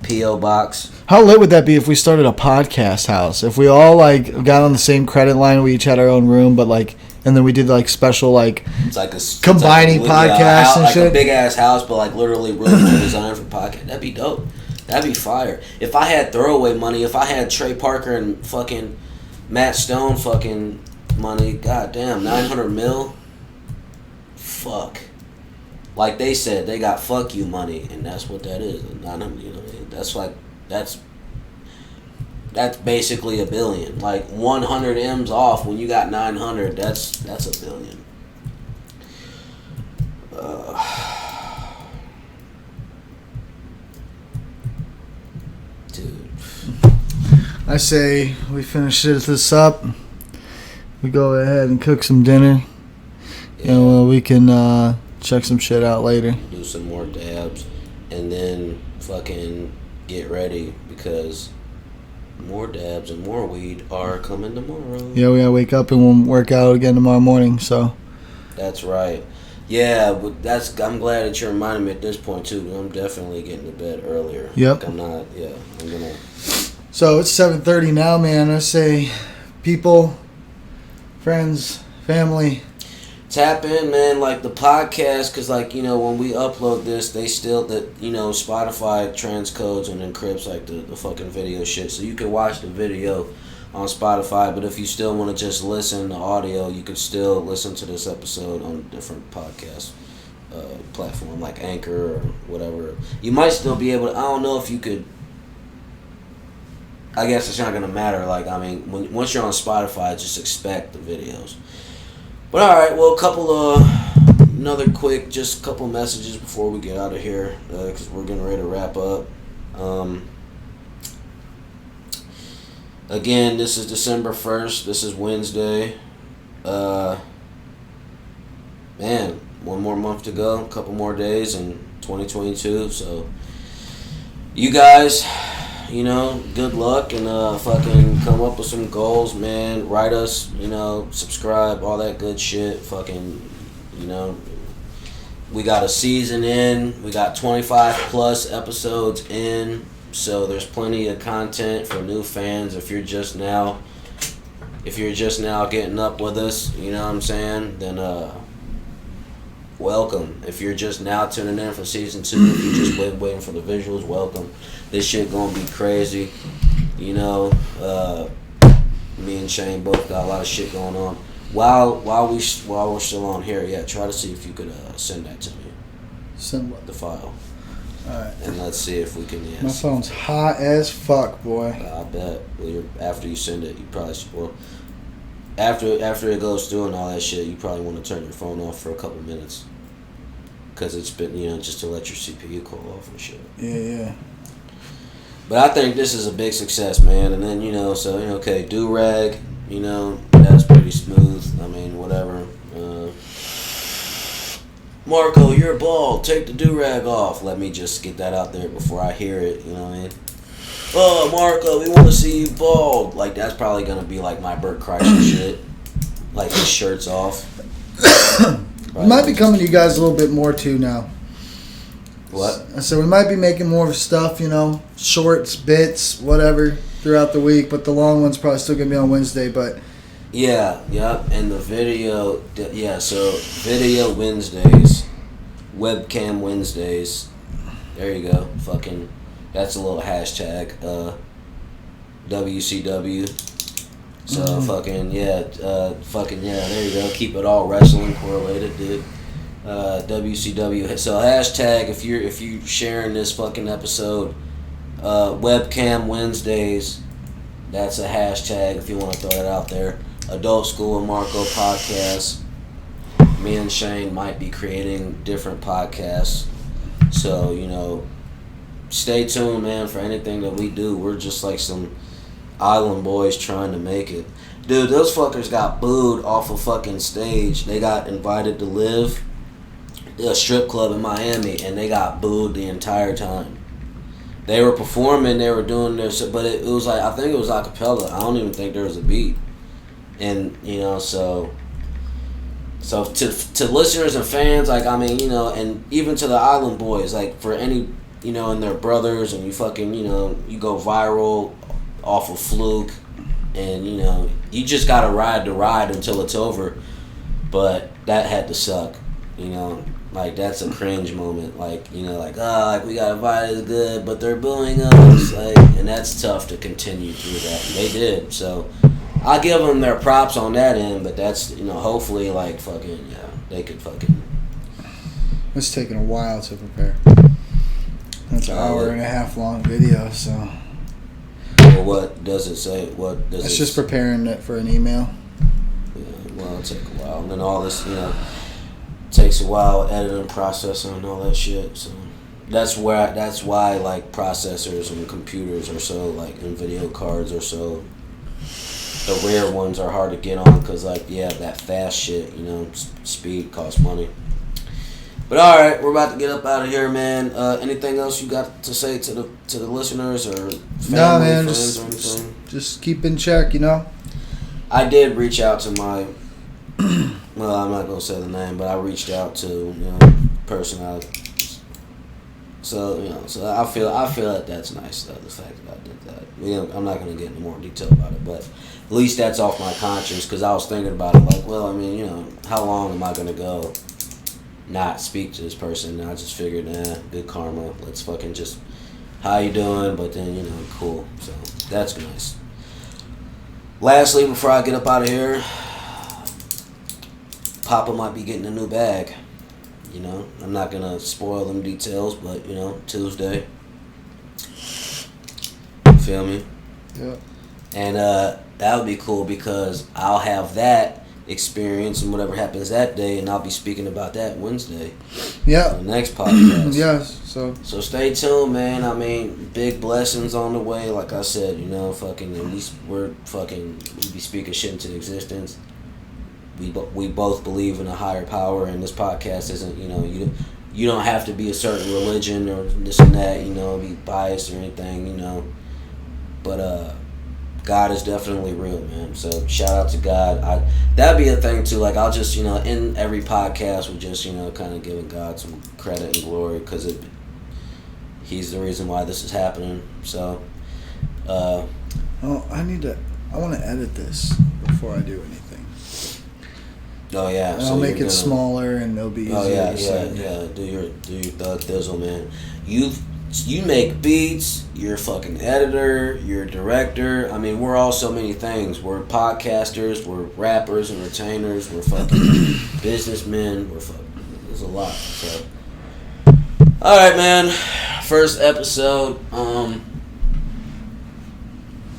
P.O. Box. How lit would that be if we started a podcast house? If we all like got on the same credit line, we each had our own room, but like, and then we did like special like, it's like combining podcasts and like shit. A big ass house, but like literally really designed for podcast. That'd be dope. That'd be fire. If I had throwaway money, if I had Trey Parker and fucking Matt Stone fucking money, goddamn, 900 mil. Fuck. Like they said, they got fuck you money, and that's what that is. 900, you know, that's like that's basically $1 billion. Like 100 M's off when you got 900. That's $1 billion. Dude. I say we finish this up. We go ahead and cook some dinner, and we can check some shit out later. Do some more dabs, and then fucking get ready because more dabs and more weed are coming tomorrow. Yeah, we gotta wake up and we'll work out again tomorrow morning. So. That's right. Yeah, but I'm glad that you reminded me at this point too. I'm definitely getting to bed earlier. Yep. Like I'm not. Yeah, I'm gonna. So it's 7:30 now, man. I say, people, friends, family, tap in, man. Like the podcast, because like, you know, when we upload this, they still Spotify transcodes and encrypts like the fucking video shit, so you can watch the video on Spotify. But if you still want to just listen to audio, you could still listen to this episode on a different podcast platform like Anchor or whatever. You might still be able to. I don't know if you could. I guess it's not gonna matter. Like, I mean, once you're on Spotify, just expect the videos. But all right, well, just a couple messages before we get out of here, because we're getting ready to wrap up. Again, this is December 1st. This is Wednesday. Man, one more month to go, a couple more days in 2022. So, you guys, you know, good luck, and fucking come up with some goals, man. Write us, you know, subscribe, all that good shit. Fucking, you know, we got a season in. We got 25 plus episodes in. So there's plenty of content for new fans. If you're just now getting up with us, you know what I'm saying, then welcome. If you're just now tuning in for season 2, if you're just waiting for the visuals, welcome. This shit gonna be crazy. You know, me and Shane both got a lot of shit going on. While we're still on here, yeah, try to see if you could send that to me. Send what? The file. Alright. And let's see if we can. Yeah, my phone's hot as fuck, boy. I bet. Well, after you send it, you probably after it goes through and all that shit, you probably want to turn your phone off for a couple minutes, because it's been, you know, just to let your CPU cool off and shit. Yeah. But I think this is a big success, man. And then, you know, so, you know, okay, do-rag, you know, that's pretty smooth. I mean, whatever. Marco, you're bald. Take the do-rag off. Let me just get that out there before I hear it, you know what I mean? Oh, Marco, we want to see you bald. Like, that's probably going to be like my Bert Kreischer shit. Like, his shirt's off. We might be coming to you guys a little bit more, too, now. What? So we might be making more stuff, you know, shorts, bits, whatever, throughout the week. But the long one's probably still going to be on Wednesday, but... Yeah, yep, and the video, so video Wednesdays, webcam Wednesdays, there you go, fucking, that's a little hashtag, WCW, So fucking yeah, there you go. Keep it all wrestling correlated, dude. WCW. So hashtag if you sharing this fucking episode, webcam Wednesdays. That's a hashtag if you want to throw it out there. Adult School and Marco podcast. Me and Shane might be creating different podcasts. So, you know, stay tuned, man, for anything that we do. We're just like some island boys trying to make it. Dude, those fuckers got booed off a fucking stage. They got invited to live a strip club in Miami, and they got booed the entire time. They were performing, they were doing their shit, but it was like, I think it was a cappella. I don't even think there was a beat. And, you know, so to listeners and fans, like, I mean, you know, and even to the island boys, like, for any, you know, and their brothers, and you fucking, you know, you go viral off of fluke, and, you know, you just gotta ride the ride until it's over. But that had to suck, you know. Like, that's a cringe moment. Like, you know, like, like, we got invited, good, but they're booing us. Like, and that's tough to continue through that. And they did. So, I'll give them their props on that end, but that's, you know, hopefully, like, fucking, yeah, they could fucking. It's taking a while to prepare. That's an hour and a half long video, so. Well, what does it say? What does it's just preparing it for an email. Yeah, well, it'll take a while. And then all this, you know, takes a while, editing, processing, and all that shit. So that's why like processors and computers are so, like, and video cards are so, the rare ones are hard to get on, because, like, yeah, that fast shit, you know, speed costs money. But all right, we're about to get up out of here, man. Anything else you got to say to the listeners or family, no, man, friends, or anything? Just keep in check, you know. I did reach out to my. Well, I'm not gonna say the name, but I reached out to, you know, person. So, you know, so I feel that that's nice, though, the fact that I did that. You know, I'm not gonna get into more detail about it, but at least that's off my conscience, because I was thinking about it, like, well, I mean, you know, how long am I gonna go not speak to this person? And I just figured, good karma. Let's fucking just, how you doing? But then, you know, cool. So that's nice. Lastly, before I get up out of here, Papa might be getting a new bag. You know, I'm not gonna spoil them details, but, you know, Tuesday. Feel me? Yeah. And that would be cool, because I'll have that experience and whatever happens that day, and I'll be speaking about that Wednesday. Yeah. On the next podcast. Yes. So stay tuned, man. I mean, big blessings on the way. Like I said, you know, fucking, at least we be speaking shit into existence. We both believe in a higher power, and this podcast isn't, you know, you don't have to be a certain religion or this and that, you know, be biased or anything, you know. But God is definitely real, man. So shout out to God. That'd be a thing too. Like, I'll just, you know, in every podcast, we just, you know, kind of giving God some credit and glory, because He's the reason why this is happening. So. I want to edit this before I do anything. Oh yeah, and I'll make it smaller, and it'll be easier. Oh yeah. Do your thug thizzle, man. You make beats. You're a fucking editor. You're a director. I mean, we're all so many things. We're podcasters. We're rappers, entertainers. We're fucking businessmen. There's a lot. So, all right, man. First episode.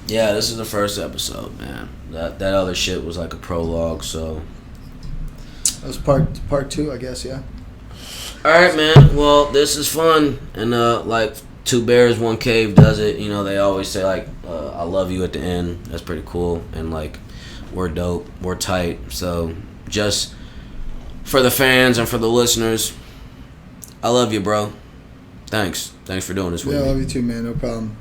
Yeah, this is the first episode, man. That other shit was like a prologue, so. That was part 2, I guess, yeah. Alright, man. Well, this is fun. And, like, 2 Bears, 1 Cave does it. You know, they always say, like, I love you at the end. That's pretty cool. And, like, we're dope. We're tight. So, just for the fans and for the listeners, I love you, bro. Thanks for doing this with me. Yeah, I love you too, man. No problem.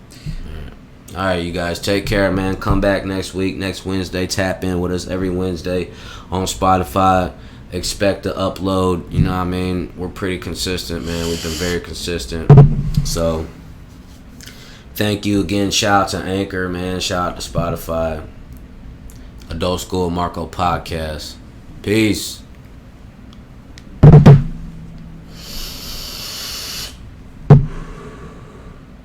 Alright, you guys. Take care, man. Come back next week, next Wednesday. Tap in with us every Wednesday on Spotify. Expect to upload, you know what I mean? We're pretty consistent, man. We've been very consistent. So, thank you again. Shout out to Anchor, man. Shout out to Spotify. Adult School Marco Podcast. Peace.